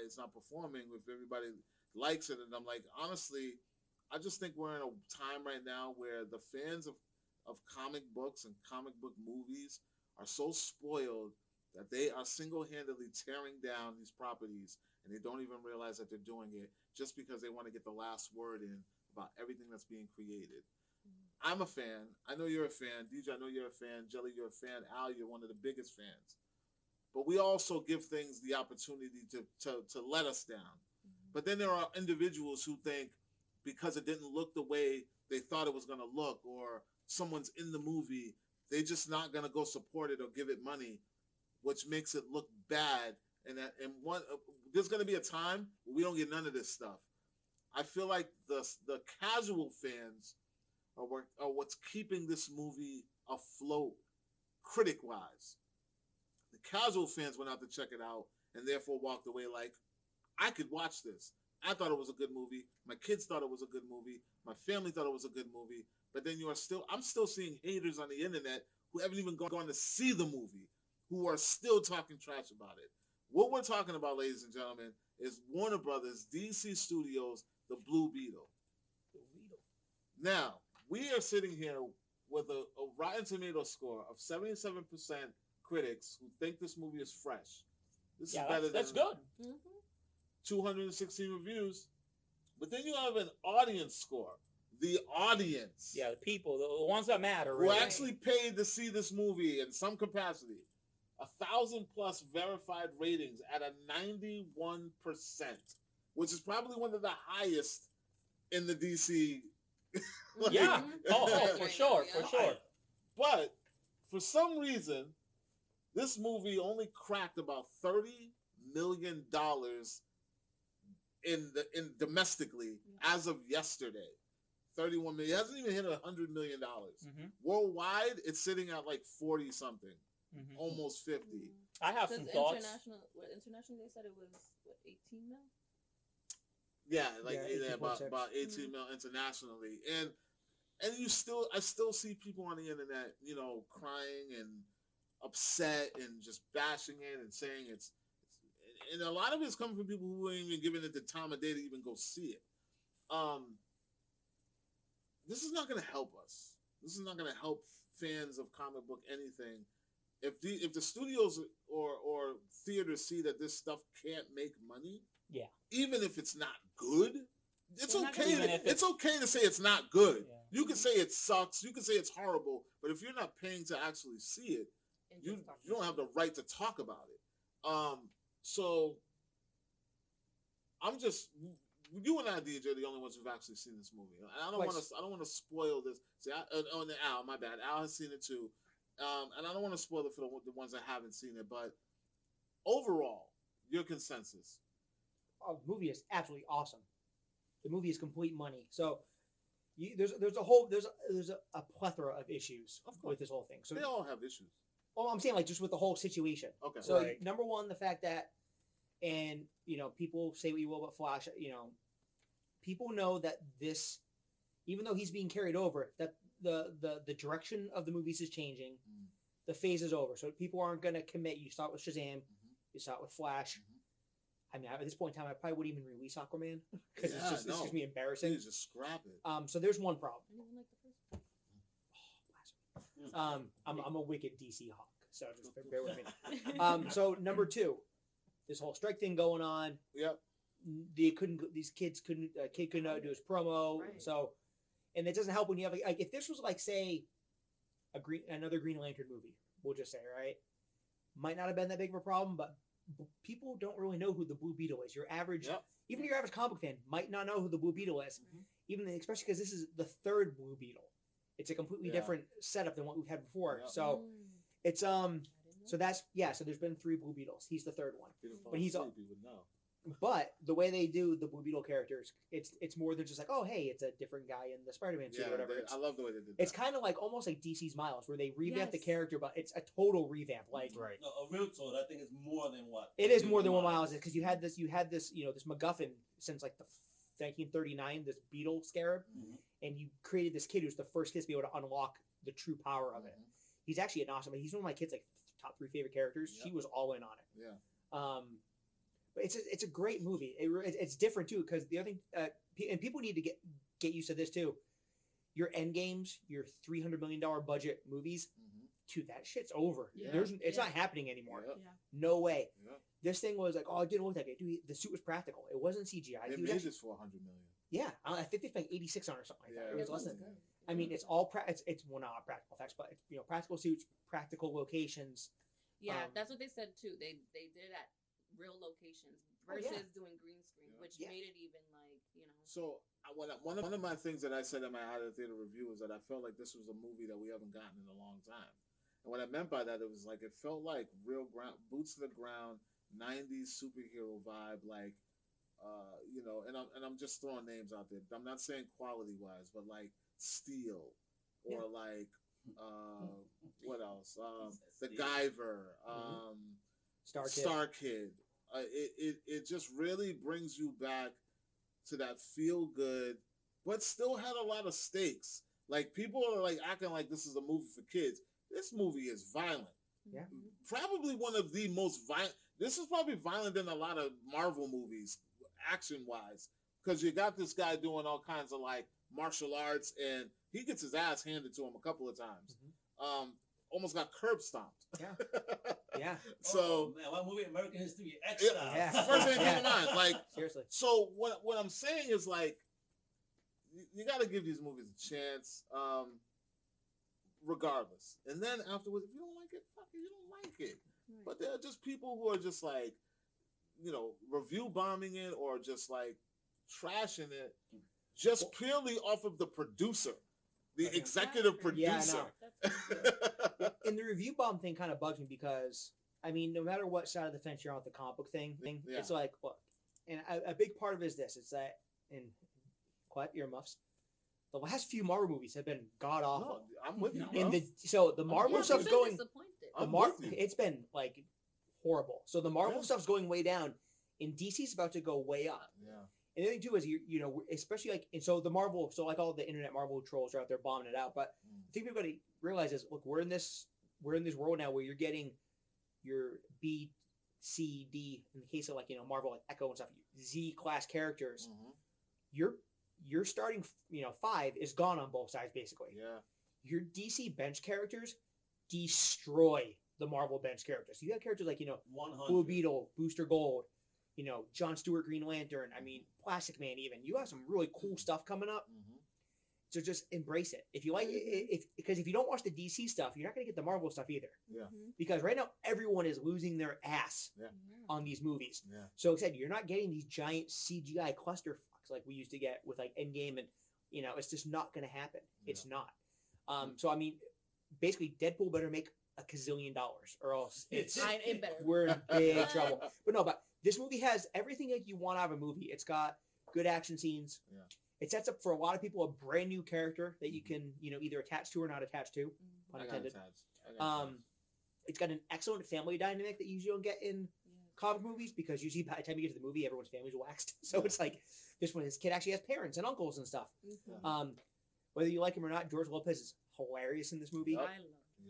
it's not performing if everybody likes it. And I'm like, honestly, I just think we're in a time right now where the fans of comic books and comic book movies are so spoiled that they are single-handedly tearing down these properties, and they don't even realize that they're doing it just because they want to get the last word in about everything that's being created. I'm a fan. I know you're a fan. DJ, I know you're a fan. Jelly, you're a fan. Al, you're one of the biggest fans. But we also give things the opportunity to let us down. But then there are individuals who think because it didn't look the way they thought it was going to look, or someone's in the movie, they're just not going to go support it or give it money, which makes it look bad. And there's going to be a time where we don't get none of this stuff. I feel like the casual fans are what's keeping this movie afloat, critic-wise. The casual fans went out to check it out and therefore walked away like, I could watch this. I thought it was a good movie. My kids thought it was a good movie. My family thought it was a good movie. But then I'm still seeing haters on the internet who haven't even gone to see the movie, who are still talking trash about it. What we're talking about, ladies and gentlemen, is Warner Brothers, DC Studios, the Blue Beetle. Now, we are sitting here with a Rotten Tomato score of 77% critics who think this movie is fresh. This is better than that's good. 216 reviews. But then you have an audience score. The audience. Yeah, the people, the ones that matter. Who actually paid to see this movie in some capacity. 1,000+ verified ratings at a 91%, which is probably one of the highest in the DC. Yeah. For sure. But for some reason, this movie only cracked about $30 million in domestically as of yesterday. 31 million. It hasn't even hit $100 million. Worldwide, it's sitting at like 40 something, almost 50. I have some thoughts. Internationally, they said it was 18 mil. Yeah, about 18 mil internationally, and I still see people on the internet, crying and upset and just bashing it and saying it's and a lot of it's coming from people who ain't even giving it the time of day to even go see it. This is not going to help us. This is not going to help fans of comic book anything. If the studios or theaters see that this stuff can't make money, even if it's not good, it's okay. It's okay to say it's not good. Yeah. You can say it sucks. You can say it's horrible. But if you're not paying to actually see it, you don't have the right to talk about it. So I'm just. You and I, DJ, are the only ones who've actually seen this movie. I don't want to spoil this. See, Al, my bad. Al has seen it too, and I don't want to spoil it for the ones that haven't seen it. But overall, your consensus? Oh, the movie is absolutely awesome. The movie is complete money. So there's a plethora of issues with this whole thing. So they all have issues. Well, I'm saying just with the whole situation. Okay. So number one, the fact that. And, people say what you will about Flash, people know that this, even though he's being carried over, that the direction of the movies is changing. The phase is over. So people aren't going to commit. You saw it with Shazam. You saw it with Flash. I mean, at this point in time, I probably wouldn't even release Aquaman because it's just going to be embarrassing. You just scrap it. So there's one problem. I didn't like the first. I'm a wicked DC hawk, so just bear with me. So number two. This whole strike thing going on. Yep. These kids couldn't do his promo. Right. So, and it doesn't help when you have if this was say another Green Lantern movie, we'll just say, right, might not have been that big of a problem, but people don't really know who the Blue Beetle is. Your average, even your average comic fan might not know who the Blue Beetle is, especially because this is the third Blue Beetle. It's a completely different setup than what we've had before. Yep. So, it's So so there's been 3 Blue Beetles. He's the third one. But But the way they do the Blue Beetle characters, it's more than just it's a different guy in the Spider-Man suit or whatever. I love the way they did that. It's kind of almost like DC's Miles, where they revamp the character, but it's a total revamp. No, a real talk. I think it's more than what. It is more than what Miles is, because you had this this MacGuffin since the 1939, this Beetle scarab, and you created this kid who's the first kid to be able to unlock the true power of it. He's actually an awesome. He's one of my kids' top 3 favorite characters. She was all in on it. Yeah. But it's a great movie. It's different too, because the other thing, and people need to get used to this too. Your end games, your $300 million budget movies, dude, that shit's over. Yeah. It's not happening anymore. Yeah. No way. Yeah. This thing was it didn't look that good. Dude, the suit was practical. It wasn't CGI. They made this for $100 million. Yeah, I think they spent 86 on it or something like that. Yeah, it was less than. I mean, it's all it's not practical effects, but it's practical suits, practical locations. Yeah, that's what they said too. They did it at real locations versus doing green screen, which made it even So one of my things that I said in my out of theater review is that I felt like this was a movie that we haven't gotten in a long time. And what I meant by that, it was it felt like real boots to the ground, 90s superhero vibe, and I'm just throwing names out there. I'm not saying quality wise, but Steel or what else? The Guyver, Star Kid. It just really brings you back to that feel good, but still had a lot of stakes. People are acting like this is a movie for kids. This movie is violent. Yeah. Probably one of the most violent. This is probably violent than a lot of Marvel movies, action wise, because you got this guy doing all kinds of martial arts and he gets his ass handed to him a couple of times. Almost got curb stomped. Yeah. Yeah. So man, what movie? American History X yeah, style. Yeah. first thing that came to mind. Like, Seriously. so what I'm saying is, like, you got to give these movies a chance, regardless. And then afterwards, if you don't like it, fuck it, you don't like it. Right. But there are just people who are just like, review bombing it or just like trashing it, just purely off of the producer, the executive producer. Yeah, And the review bomb thing kind of bugs me because, I mean, no matter what side of the fence you're on with the comic book thing, it's like, look, and a big part of it is this. It's that, and quiet earmuffs, the last few Marvel movies have been god awful. No, I'm with you, bro. And the Marvel stuff's going, disappointed. it's been like horrible. So the Marvel stuff's going way down, and DC's about to go way up. Yeah. And the other thing too is especially like, and so the Marvel, so like all the internet Marvel trolls are out there bombing it out. But I think people got to realize is, look, we're in this world now where you're getting your B, C, D, in the case of like Marvel, like Echo and stuff, Z class characters. Your starting 5 is gone on both sides basically. Yeah. Your DC bench characters destroy the Marvel bench characters. You have characters like 100. Blue Beetle, Booster Gold, John Stewart, Green Lantern. I mean, Plastic Man. Even you have some really cool stuff coming up. So just embrace it. If you like it, because if you don't watch the DC stuff, you're not going to get the Marvel stuff either. Yeah. Because right now everyone is losing their ass on these movies. Yeah. So like I said, you're not getting these giant CGI clusterfucks like we used to get with like Endgame, and it's just not going to happen. Yeah. It's not. So I mean, basically, Deadpool better make $1 gazillion, or else we're in big trouble. But this movie has everything like you want out of a movie. It's got good action scenes. Yeah. It sets up for a lot of people a brand new character that you can either attach to or not attach to. Pun intended. It's got an excellent family dynamic that you usually don't get in comic movies, because usually by the time you get to the movie, everyone's family's waxed. So it's like this kid actually has parents and uncles and stuff. Whether you like him or not, George Lopez is hilarious in this movie. I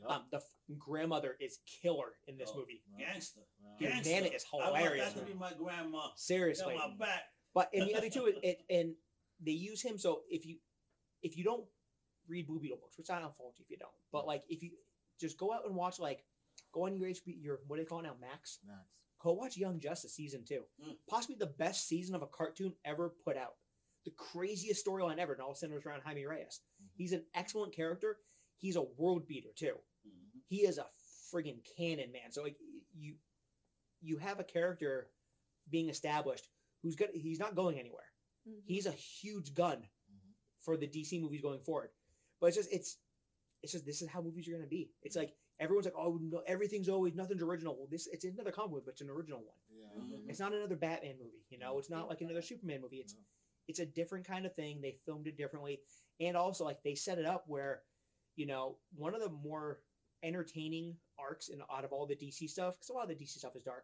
love it. The grandmother is killer in this movie. Gangster. Nana is hilarious. I want that to be my grandma. Seriously. Got my back. But and the other two, and they use him. So if you don't read Blue Beetle books, which I don't fault you if you don't, but like if you just go out and watch, like go on your what do they call it now, Max. Go watch Young Justice season 2. Possibly the best season of a cartoon ever put out. The craziest storyline ever, and all centers around Jaime Reyes. He's an excellent character. He's a world beater too. He is a friggin' cannon, man. So like you have a character being established who's good. He's not going anywhere. He's a huge gun for the DC movies going forward. But it's just this is how movies are going to be. It's like everyone's like, oh no, everything's always nothing's original. Well, it's another comic book, but it's an original one. Yeah. It's not another Batman movie. It's not like another Superman movie. It's a different kind of thing. They filmed it differently, and also like they set it up where, one of the more entertaining arcs out of all the DC stuff, because a lot of the DC stuff is dark,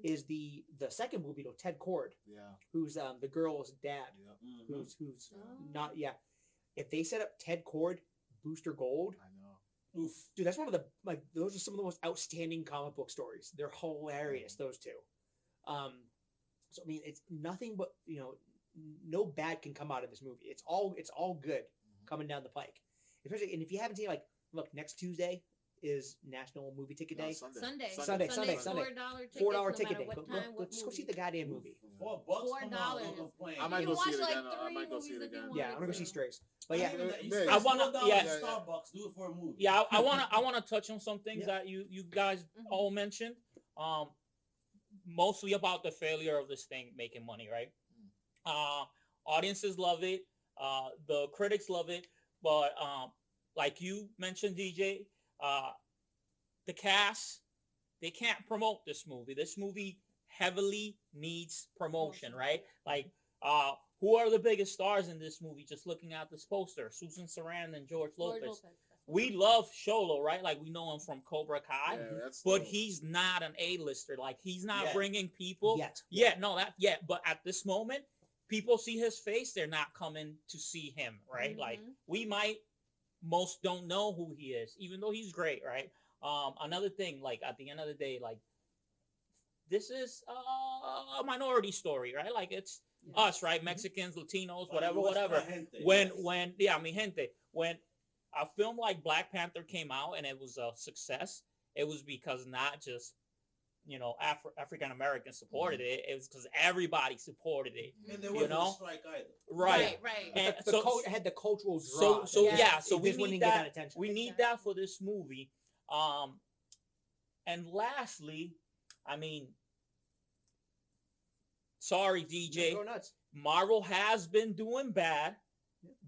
is the second Blue Beetle, Ted Cord, who's the girl's dad, who's not If they set up Ted Cord, Booster Gold, I know, oof, dude, that's one of the those are some of the most outstanding comic book stories. They're hilarious, those two. So I mean, it's nothing but no bad can come out of this movie. It's all good coming down the pike. Especially, and if you haven't seen, look, next Tuesday is National Movie Ticket Day. Sunday. $4 ticket day. Let's go see the goddamn movie. $4. I might go see it again. I might go see it again. Yeah, I'm gonna go see Strays. But yeah, I want to. Starbucks, do it for a movie. Yeah, I want to touch on some things that you guys all mentioned. Mostly about the failure of this thing making money, right? Audiences love it. The critics love it. But like you mentioned, DJ, the cast, they can't promote this movie. This movie heavily needs promotion, right? Like, who are the biggest stars in this movie? Just looking at this poster, Susan Sarandon and George Lopez. We love Sholo, right? Like, we know him from Cobra Kai, but he's not an A-lister. Like, he's not bringing people yet. But at this moment, people see his face, they're not coming to see him, right? Like, most don't know who he is, even though he's great, right? Another thing, like, at the end of the day, like, this is a minority story, right? Like, it's us, right? Mexicans, Latinos, whatever, Nuestra whatever. gente, When yes. mi gente, when a film like Black Panther came out and it was a success, it was because not just African Americans supported it. It was because everybody supported it. And there wasn't a strike either. Right. Right. And had the cultural draw. so we this one need didn't get that. attention. We need that for this movie. And lastly, I mean, sorry, DJ. Go nuts. Marvel has been doing bad,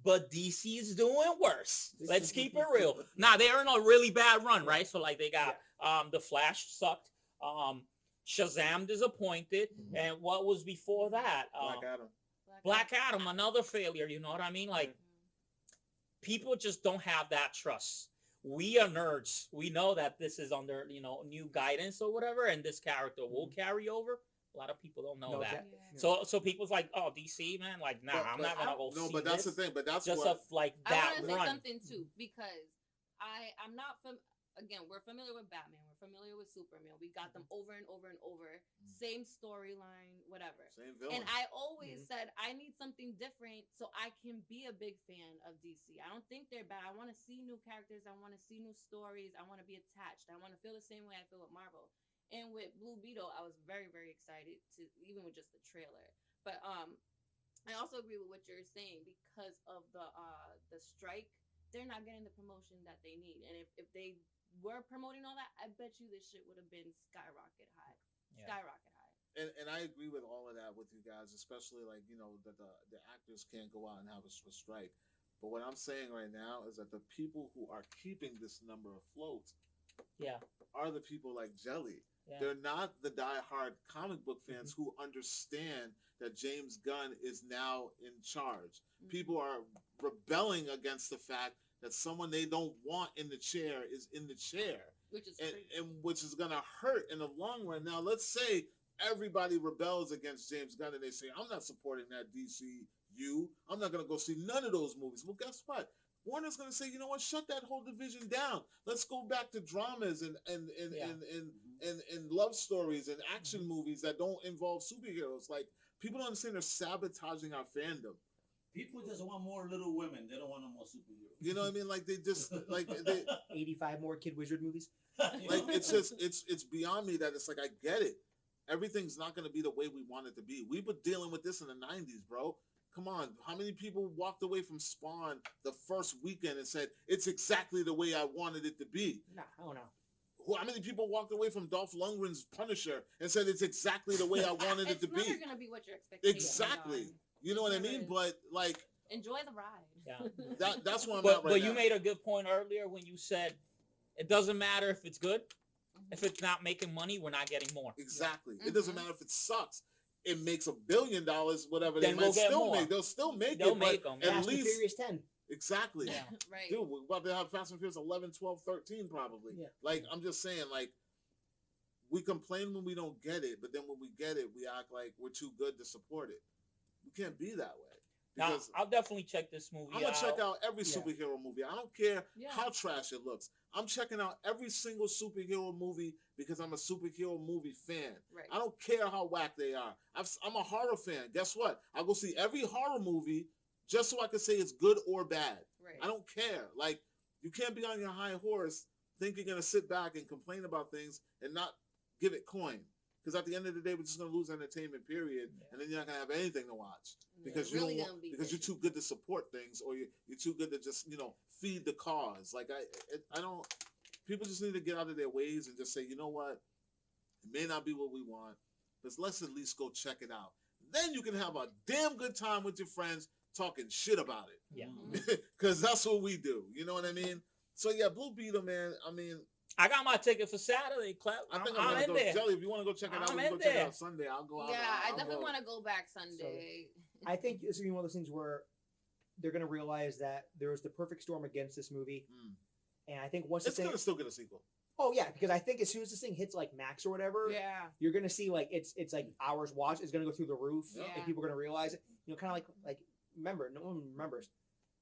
but DC is doing worse. Let's keep it real. Now they're in a really bad run, right? So like they got the Flash sucked, Shazam disappointed, and what was before that? Black Adam, another failure. You know what I mean? Like people just don't have that trust. We are nerds. We know that this is under new guidance or whatever, and this character will carry over. A lot of people don't know that. Yeah. So people's like, oh, DC, man, like, nah, I'm not gonna go see No, but that's this. the thing. But that's just what like that I want to say run. something too, because I'm not again, we're familiar with Batman, we're familiar with Superman. We got them over and over and over, same storyline, whatever. Same villain. And I always said I need something different so I can be a big fan of DC. I don't think they're bad. I want to see new characters. I want to see new stories. I want to be attached. I want to feel the same way I feel with Marvel. And with Blue Beetle, I was very, very excited to, even with just the trailer. But I also agree with what you're saying because of the strike. They're not getting the promotion that they need. And if they were promoting all that, I bet you this shit would have been skyrocket high. Skyrocket high. And I agree with all of that with you guys, especially like that the actors can't go out and have a strike. But what I'm saying right now is that the people who are keeping this number afloat, are the people like Jelly. Yeah. They're not the diehard comic book fans who understand that James Gunn is now in charge. People are rebelling against the fact that someone they don't want in the chair is in the chair, which is and which is going to hurt in the long run. Now, let's say everybody rebels against James Gunn and they say, I'm not supporting that DCU. I'm not going to go see none of those movies. Well, guess what? Warner's going to say, you know what? Shut that whole division down. Let's go back to dramas and love stories and action movies that don't involve superheroes. Like, people don't understand they're sabotaging our fandom. People just want more Little Women. They don't want no more superheroes. You know what I mean? Like, they just 85 more Kid Wizard movies. Like, it's just it's beyond me that it's like, I get it. Everything's not going to be the way we want it to be. We were dealing with this in the 90s, bro. Come on, how many people walked away from Spawn the first weekend and said, it's exactly the way I wanted it to be? Nah, I don't know. How many people walked away from Dolph Lundgren's Punisher and said, it's exactly the way I wanted it to be? It's never going to be what your expectations Exactly. are. You know what I mean? But, like... enjoy the ride. Yeah. That's where I'm at right now. But you made a good point earlier when you said, it doesn't matter if it's good. If it's not making money, we're not getting more. Exactly. It doesn't matter if it sucks. It makes $1 billion, whatever then they might still make. They'll still make They'll it. Make them. At Fast least and Furious 10. Exactly. Yeah. Right. Dude, we're about to have Fast and Furious 11, 12, 13 probably. Yeah. Like, I'm just saying, like, we complain when we don't get it, but then when we get it, we act like we're too good to support it. We can't be that way. Now, I'll definitely check this movie I'm going to check out every superhero movie. I don't care how trash it looks. I'm checking out every single superhero movie because I'm a superhero movie fan. Right. I don't care how whack they are. I'm a horror fan. Guess what? I'll go see every horror movie just so I can say it's good or bad. Right. I don't care. Like, you can't be on your high horse think you're going to sit back and complain about things and not give it coin. Because at the end of the day, we're just going to lose entertainment, period. And then you're not going to have anything to watch. Because really because you're too good to support things, or you're too good to just, feed the cause. Like, I don't, people just need to get out of their ways and just say, you know what? It may not be what we want, but let's at least go check it out. Then you can have a damn good time with your friends talking shit about it. Yeah. Because that's what we do. You know what I mean? So, yeah, Blue Beetle, man, I mean... I got my ticket for Saturday, Clep. I think I'm in there. Jelly, if you want to go check it out, we can go check it out Sunday. I'll go out. Yeah, I definitely want to go back Sunday. So, I think this is one of those things where they're going to realize that there was the perfect storm against this movie. And I think once it's going to still get a sequel. Oh, yeah, because I think as soon as this thing hits, like, Max or whatever, you're going to see, like, it's like hours watched. It's going to go through the roof. And people are going to realize it. Kind of like, remember, no one remembers.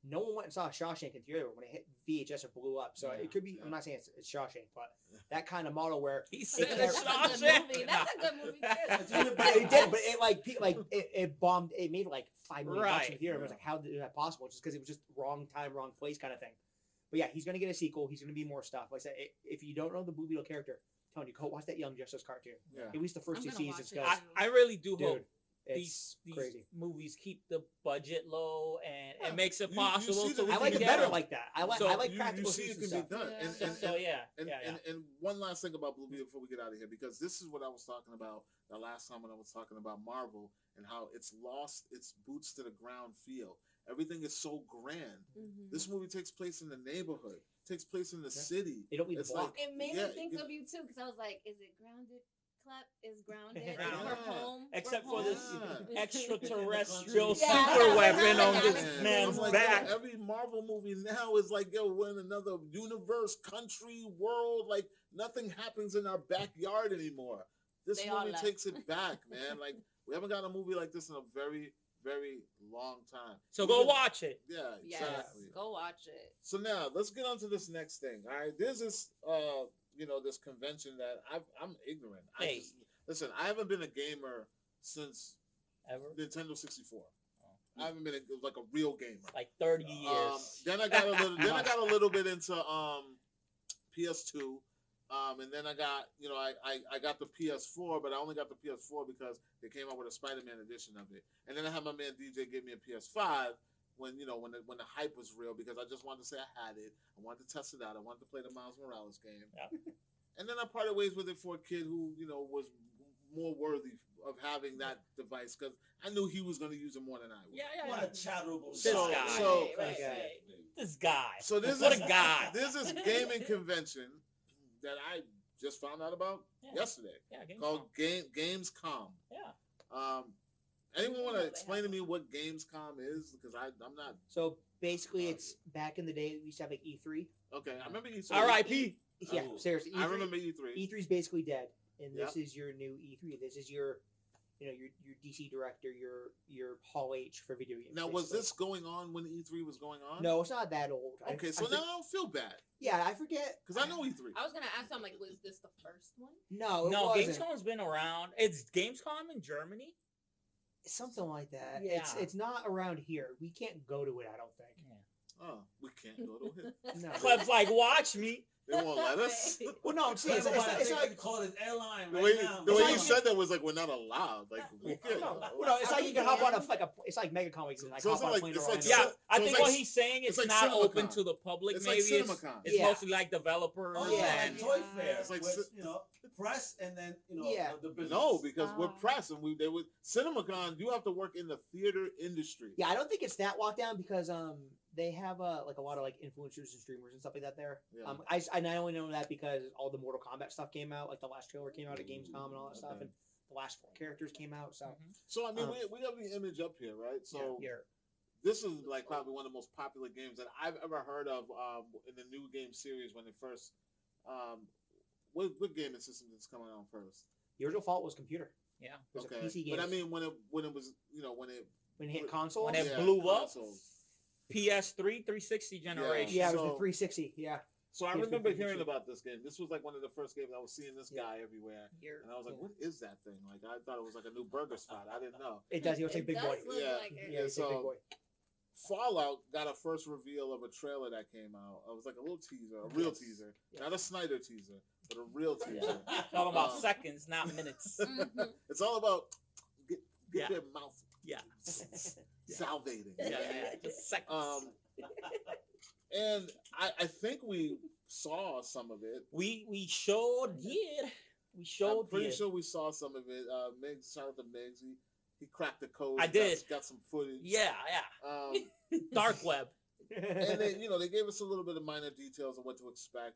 No one went and saw Shawshank in theater when it hit VHS or blew up. So it could be. I'm not saying it's Shawshank, but that kind of model where He said That's it's a good Shawshank. movie. That's a good movie. it did, but it bombed. It made like $5 million bucks in Right. theater. It was like, how is that possible? Just because it was just wrong time, wrong place kind of thing. But yeah, he's gonna get a sequel. He's gonna be more stuff. Like I said, if you don't know the Blue Beetle character, Tony, go watch that Young Justice cartoon. Yeah. At least the first I'm 2 gonna seasons. watch it. Because I really do dude, hope it's these crazy. movies keep the budget low and Yeah. it makes it You possible. see so we the- I like can it get better them. like that. I like So practical you see it use can and be stuff. done. Yeah. So yeah, And, yeah, yeah. and one last thing about Blue Beetle before we get out of here, because this is what I was talking about the last time when I was talking about Marvel and how it's lost its boots to the ground feel. Everything is so grand. Mhm. This movie takes place in the neighborhood, takes place in the city. They don't need It's the block. It made Yeah, me think you- of you too, because I was like, "Is it grounded? Klep is grounded. Yeah. We're home. Except We're for this home." extraterrestrial Yeah. super weapon on Yeah. this Yeah. man's I'm like, back. yo, every Marvel movie now is like, yo, we're in another universe, country, world. Like nothing happens in our backyard anymore. This They all movie left. takes it back, man. Like we haven't gotten a movie like this in a very, very long time. So go Even- watch it. Yeah, Yes, exactly. go watch it. So now let's get on to this next thing. All right, there's this this convention that I'm ignorant. Hey. Listen, I haven't been a gamer since Ever? Nintendo 64. I haven't been like a real gamer. Like 30 years. Then I got a little bit into PS2. And then I got, I got the PS4, but I only got the PS4 because they came out with a Spider-Man edition of it. And then I had my man DJ give me a PS5 when the hype was real, because I just wanted to say I had it. I wanted to test it out. I wanted to play the Miles Morales game. Yeah. And then I parted ways with it for a kid who, was more worthy of having that device, because I knew he was going to use it more than I would. Yeah. What a charitable This So- guy. so- This guy. So this What is a guy. There's this gaming convention that I just found out about yesterday Yeah, called Gamescom. Yeah. Anyone want to explain to me what Gamescom is? Because I'm not. So basically, it's back in the day we used to have like E3. Okay, I remember E3. R.I.P. Yeah, Oh. seriously. E3, I remember E3. E3 is basically dead, and this Yep. is your new E3. This is your DC director, your Hall H for video games. Now, was basically. this going on when E3 was going on? No, it's not that old. Okay, so now I don't feel bad Yeah, I forget. because I know E3. I was gonna ask him, like, was this the first one? No, it No, wasn't. Gamescom's been around. It's Gamescom in Germany. Something like that. Yeah. It's not around here. We can't go to it. I don't think. Oh, we can't go to it. No. Kleb's like, watch me. They won't let us. Well, no, I'm saying it's It's not. like call it airline The right way, now. the way It's you like- said that was like we're not allowed. Like we could. No, it's like you can hop on it's like Mega Comics and like So it's hop on not a plane like- to it's Orlando. like- Yeah, I So think it's what like- he's saying it's is like not CinemaCon. open to the public. It's like Maybe CinemaCon. it's Yeah. mostly like developers. Oh, Yeah. like Toy Fair. It's like with, press and then Yeah. the business. No, because we're Ah. press and they would CinemaCon. You have to work in the theater industry. Yeah, I don't think it's that locked down because they have like a lot of like influencers and streamers and stuff like that there. Yeah. I not only know that because all the Mortal Kombat stuff came out, like the last trailer came out at Gamescom and all that stuff, Okay. and the last 4 characters came out. So So I mean, Um, we have the image up here, right? So here, this is like probably one of the most popular games that I've ever heard of in the new game series when it first. What gaming system is coming out first? the original Fault was computer. Yeah. It was Okay, a PC game. but I mean when it was when it when it hit consoles. When it blew up. consoles. PS3, 360 generation. Yeah, it was So- the 360. Yeah. So I Yeah, remember PC. hearing about this game. This was like one of the first games I was seeing this Yeah. guy everywhere, Here. and I was like, Yeah. "What is that thing?" Like I thought it was like a new burger spot. I didn't know. It does. He looks like It Big Boy. does look Yeah. like it. Yeah, he's like so- Big Boy. Fallout got a first reveal of a trailer that came out. It was like a little teaser, a real Yes. teaser, Yes. not a Snyder teaser, but a real teaser. Talking about Um, seconds, not minutes. Mhm. It's all about get Yeah. their mouth Yeah. salivating. Yeah. Just seconds. And I think we saw some of it. we showed did. We I'm showed pretty did. sure we saw some of it. Miggs, shout out to Miggs. He cracked the code. I He did. Got some footage. Yeah. Dark web. And they, they gave us a little bit of minor details of what to expect.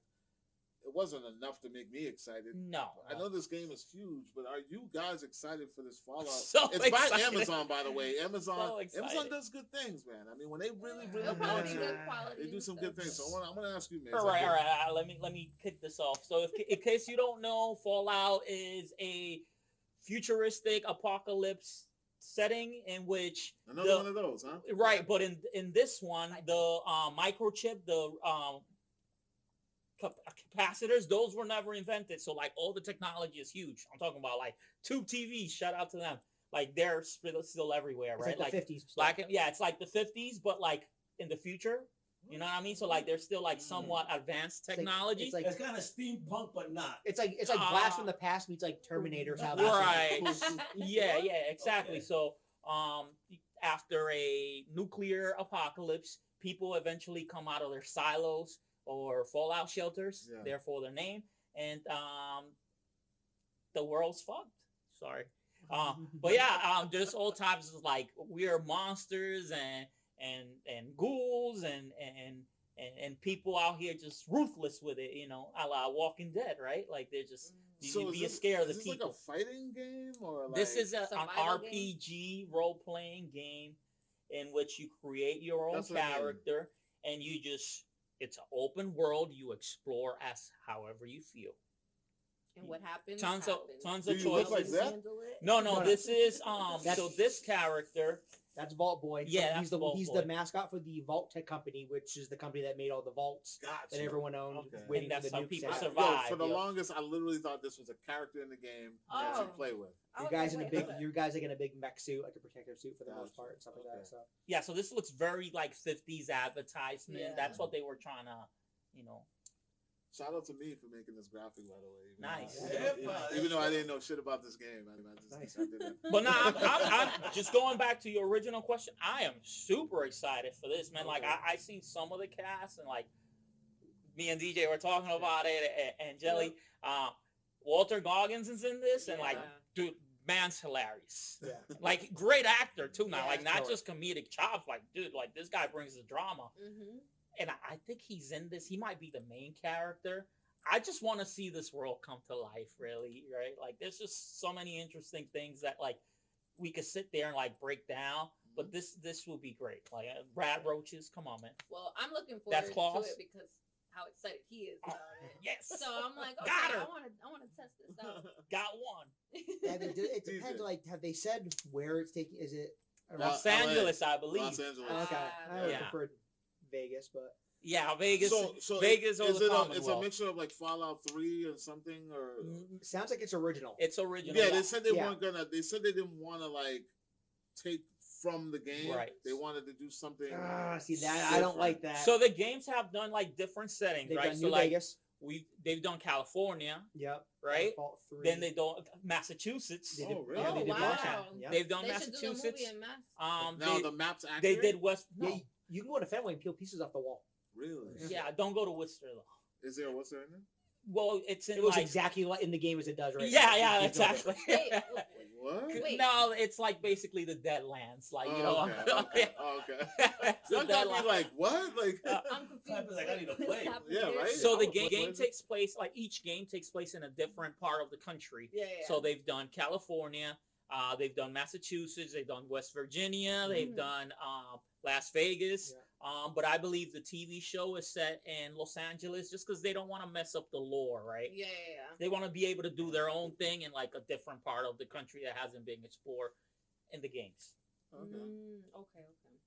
It wasn't enough to make me excited. No. I know this game is huge, but are you guys excited for this Fallout? So It's by excited. Amazon, by the way. Amazon excited. does good things, man. I mean, when they really Really launch good it, quality they do some stuff. good things. So I'm gonna ask you, man. All right. Let me kick this off. So, in case you don't know, Fallout is a futuristic apocalypse setting in which another one of those, huh? Right, but in this one, the microchip, the capacitors, those were never invented. So like all the technology is huge. I'm talking about like Tube TVs. Shout out to them. Like they're still everywhere, right? It's like the 50s. Like yeah, it's like the 50s, but like in the future. You know what I mean? So like there's still like somewhat advanced technology. It's kind of steampunk, but not. It's like Blast from the Past meets like Terminator's how right. yeah, exactly. Okay. So after a nuclear apocalypse, people eventually come out of their silos or fallout shelters, therefore their name, and the world's fucked. Sorry. But yeah, there's all types of like weird monsters and ghouls and people out here just ruthless with it, you know, a la Walking Dead, right? Like they're just being scared of the people. Is this like a fighting game or like this is an RPG role playing game in which you create your own character and you just it's an open world. You explore as however you feel. And what happens? Tons Do of you choices. look like that? No. This is so this character. That's Vault Boy. Yeah, he's the mascot for the Vault Tech Company, which is the company that made all the vaults that everyone owned. Okay. Waiting and that's for the how nukes people to survive. For the longest, I literally thought this was a character in the game that you play with. You guys in a big mech suit, like a protective suit for the most part, and stuff like that. So yeah, so this looks very like 50s advertisement. Yeah. That's what they were trying to, you know. Shout out to me for making this graphic, by the way. Nice. Even though I didn't know shit about this game, I did it. But now I'm just going back to your original question. I am super excited for this, man. Like I seen some of the cast and like me and DJ were talking about it and Jelly. Walter Goggins is in this and like dude, man's hilarious. Yeah. Like great actor too now. Like not just comedic chops. Like dude, like this guy brings the drama. Mm-hmm. And I think he's in this. He might be the main character. I just want to see this world come to life, really, right? Like, there's just so many interesting things that, like, we could sit there and, like, break down. But this will be great. Like, Brad Roaches, come on, man. Well, I'm looking forward to it because how excited he is about it. Yes. So I'm like, okay, I want to test this out. Got one. It depends. Like, have they said where it's taking? Is it Los Angeles, I believe. Los Angeles. Okay, I would prefer Vegas, but Vegas. So Vegas or the Commonwealth. It's a mixture of like Fallout 3 or something, or sounds like it's original. It's original. Yeah, they said they weren't gonna. They said they didn't want to like take from the game. Right. They wanted to do something. See that different. I don't like that. So the games have done like different settings, They've right? Done so New like Vegas. They've done California. Yep. Right. Fallout 3. Then they don't Massachusetts. Oh, really? Yeah, they did wow. Yep. They've done They Massachusetts. should do the movie in Now the map's accurate. They did West. No. Yeah, you can go to Fenway and peel pieces off the wall. Really? Yeah, don't go to Worcester though. Is there what's there in there? Well, it's in it looks like exactly like in the game as it does right yeah, now. Yeah, exactly. What? Wait. No, it's like basically the Deadlands, like you know. Okay. Y'all got me like what? Like I'm confused. Like, I need to play. Yeah, right. So the game takes place like each game takes place in a different part of the country. Yeah. So they've done California, they've done Massachusetts, they've done West Virginia, they've done Las Vegas. Yeah. But I believe the TV show is set in Los Angeles just because they don't want to mess up the lore, right? Yeah. They want to be able to do their own thing in like a different part of the country that hasn't been explored in the games. Okay.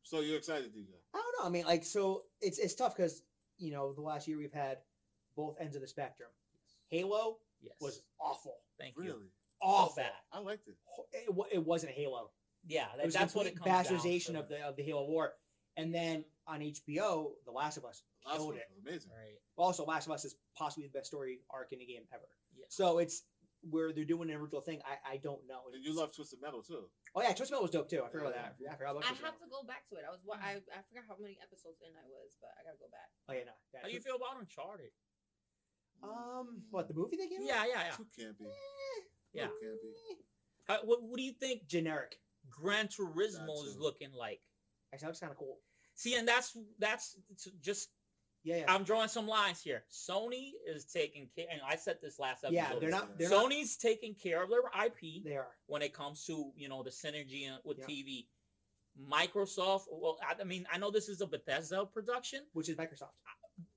So you're excited, DJ? I don't know. I mean, like, so it's tough because the last year we've had both ends of the spectrum. Halo was awful. Thank you. Really? Awful. Bad. I liked it. It wasn't Halo. Yeah, It was that's what it comes bastardization down to. of the Halo War. And then on HBO, The Last of Us killed it. Amazing. Right. Also, Last of Us is possibly the best story arc in the game ever. Yeah. So it's where they're doing an original thing. I don't know. And you love Twisted Metal too. Oh yeah, Twisted Metal was dope too. I forgot about that. I forgot about I Twisted have Metal. to go back to it. I forgot how many episodes in I was, but I gotta go back. Oh yeah, no. How do you feel about Uncharted? What, the movie they came out? Yeah. Too campy. Yeah. Too campy. What do you think Generic. Gran Turismo is looking like? Actually, that looks kind of cool. See, and that's just Yeah. I'm drawing some lines here. Sony is taking care, and I said this last episode. Yeah, they're not. Sony's taking care of their IP. They are. When it comes to the synergy with Yeah. TV. Microsoft. Well, I mean, I know this is a Bethesda production, Which is Microsoft.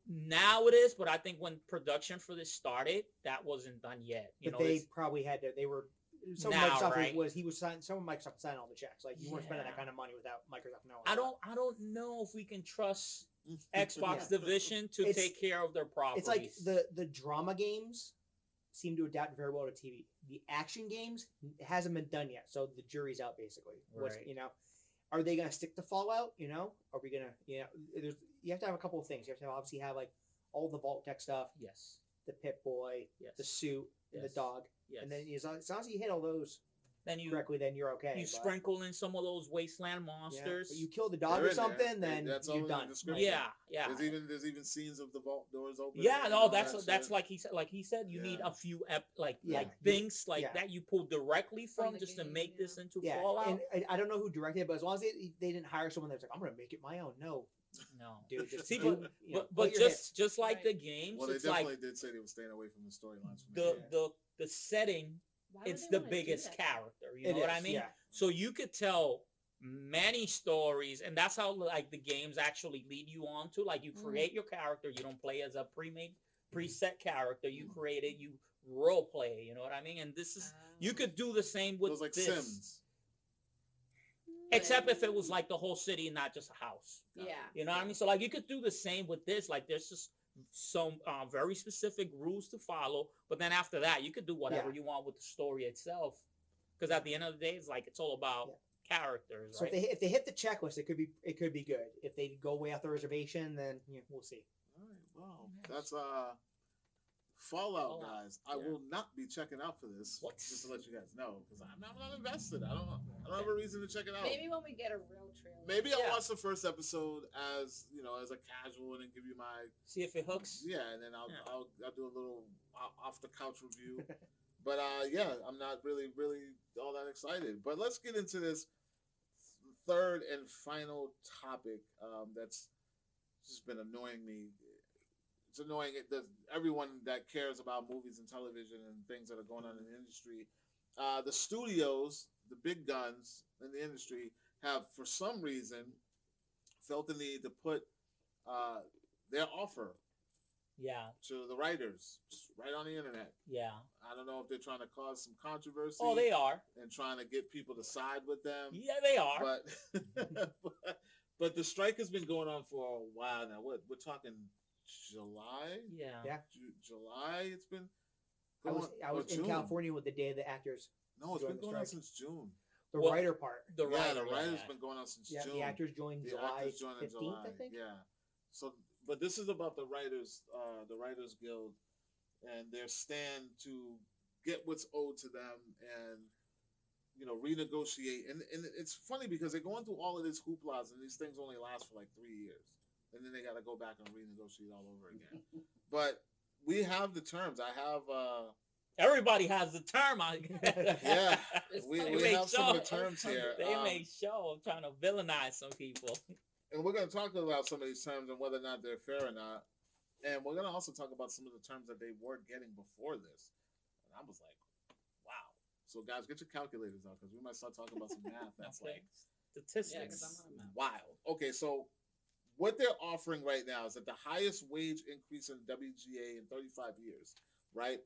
Now it is, but I think when production for this started, that wasn't done yet. But they probably had to. some of now, Microsoft right? he was signing. Some of Microsoft signed all the checks. Like you weren't spending that kind of money without Microsoft knowing. I don't know if we can trust Xbox Yeah. division to It's- take care of their properties. It's like the drama games seem to adapt very well to TV. The action games, it hasn't been done yet, so the jury's out basically. What's, Right. you know, are they going to stick to Fallout? You know, are we going to, you know, you have to have a couple of things. You have to obviously have like all the Vault Tech stuff, yes, the Pit Boy, yes, the suit, and the Yes. dog, yes. and then as long as you hit all those then you correctly, then you're okay. you but- sprinkle in some of those wasteland yeah, monsters. but you kill the dog They're or in there. something, then That's all you're in the done. description. Yeah, yeah. There's even scenes of the vault doors open. Yeah, and no, all that's that that's shit. like he said. You need Yeah. a few like Yeah. things like Yeah. that you pull directly From from the just to game, make yeah. this into Yeah, Fallout. and I don't know who directed it, but as long as they didn't hire someone that's like, I'm gonna make it my own. No, No, dude, just See, do, you know, but put your just like Right. the games, Well, they it's like definitely did say they were staying away from the storylines. from the beginning. the setting. Why would It's they the wanna do biggest that? character. You It know what is, I mean? yeah. So you could tell many stories, and that's how like the games actually lead you on to. Like you create your character. You don't play as a preset character. You create it. You role play. You know what I mean? And this is you could do the same It with was like this. Sims. Except if it was like the whole city and not just a house. Yeah. You know what I mean? So like you could do the same with this. Like there's just some very specific rules to follow. But then after that, you could do whatever Yeah. you want with the story itself. Because at the end of the day, it's like it's all about characters, So right? if they hit the checklist, it could be good. If they go way off the reservation, then we'll see. All right, wow, that's Fallout, Fallout, guys. I yeah. will not be checking out for this. What? Just to let you guys know, because I'm not invested. I don't have a reason to check it out. Maybe when we get a real trailer. Maybe I'll Yeah. watch the first episode as as a casual and then give you my See if it hooks. and then I'll Yeah. I'll do a little off the couch review. But I'm not really all that excited. But let's get into this third and final topic that's just been annoying me. It's annoying everyone that cares about movies and television and things that are going on in the industry. The studios, the big guns in the industry, have for some reason felt the need to put their offer Yeah, to the writers right on the internet. yeah. I don't know if they're trying to cause some controversy Oh, they are. and trying to get people to side with them. Yeah, they are. But but the strike has been going on for a while now. We're talking July? Yeah. Yeah. July it's been I going, was or in June. California with the day the actors, No, it's joined been the going on strike. since June. the Well, writer part. The Yeah, writer, the writer's yeah. been going on since Yeah, June. the actors joined The July actors joined in 15th, July. I think. Yeah. So, but this is about the Writers Guild and their stand to get what's owed to them and renegotiate. And it's funny because they're going through all of these hooplas and these things only last for like 3 years, and then they got to go back and renegotiate all over again. But we have the terms. I have. Everybody has the term. Yeah, It's we funny. have some of the terms here. They make show trying to villainize some people. And we're going to talk about some of these terms and whether or not they're fair or not. And we're going to also talk about some of the terms that they were getting before this. And I was like, wow. So, guys, get your calculators out because we might start talking about some math. That's Okay. like Statistics. Yeah, 'cause I'm not a math. wild. Okay, so what they're offering right now is at the highest wage increase in WGA in 35 years, right?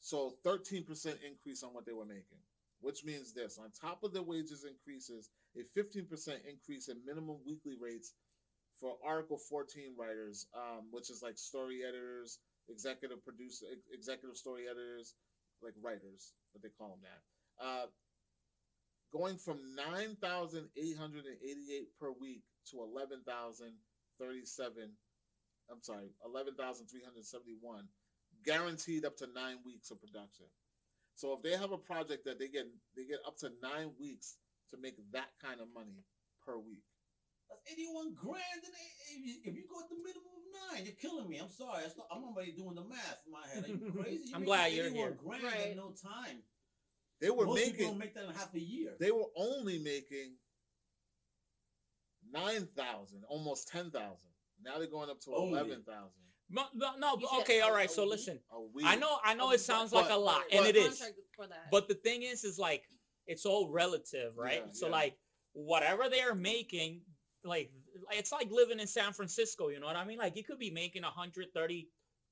So 13% increase on what they were making, which means this. On top of the wages increases, a 15% increase in minimum weekly rates for Article 14 writers, which is like story editors, executive story editors, like writers, but they call them that. Going from 9,888 per week to 11,371, guaranteed up to 9 weeks of production. So if they have a project that they get up to 9 weeks to make that kind of money per week. That's 81 grand. And if you go at the minimum of 9, you're killing me. I'm sorry. I'm already doing the math in my head. Are you crazy? I'm glad you're here. 81 grand Right. in no time. They were Most people making. don't make that in half a year. They were only making 9,000, almost 10,000. Now they're going up to Only. 11,000 No, You said okay, all right. a So week? listen, a week. I know it sounds like a lot, and but- it is. Contract for that. But the thing is like it's all relative, right? Yeah, So yeah. like whatever they're making, like it's like living in San Francisco. You know what I mean? Like you could be making $130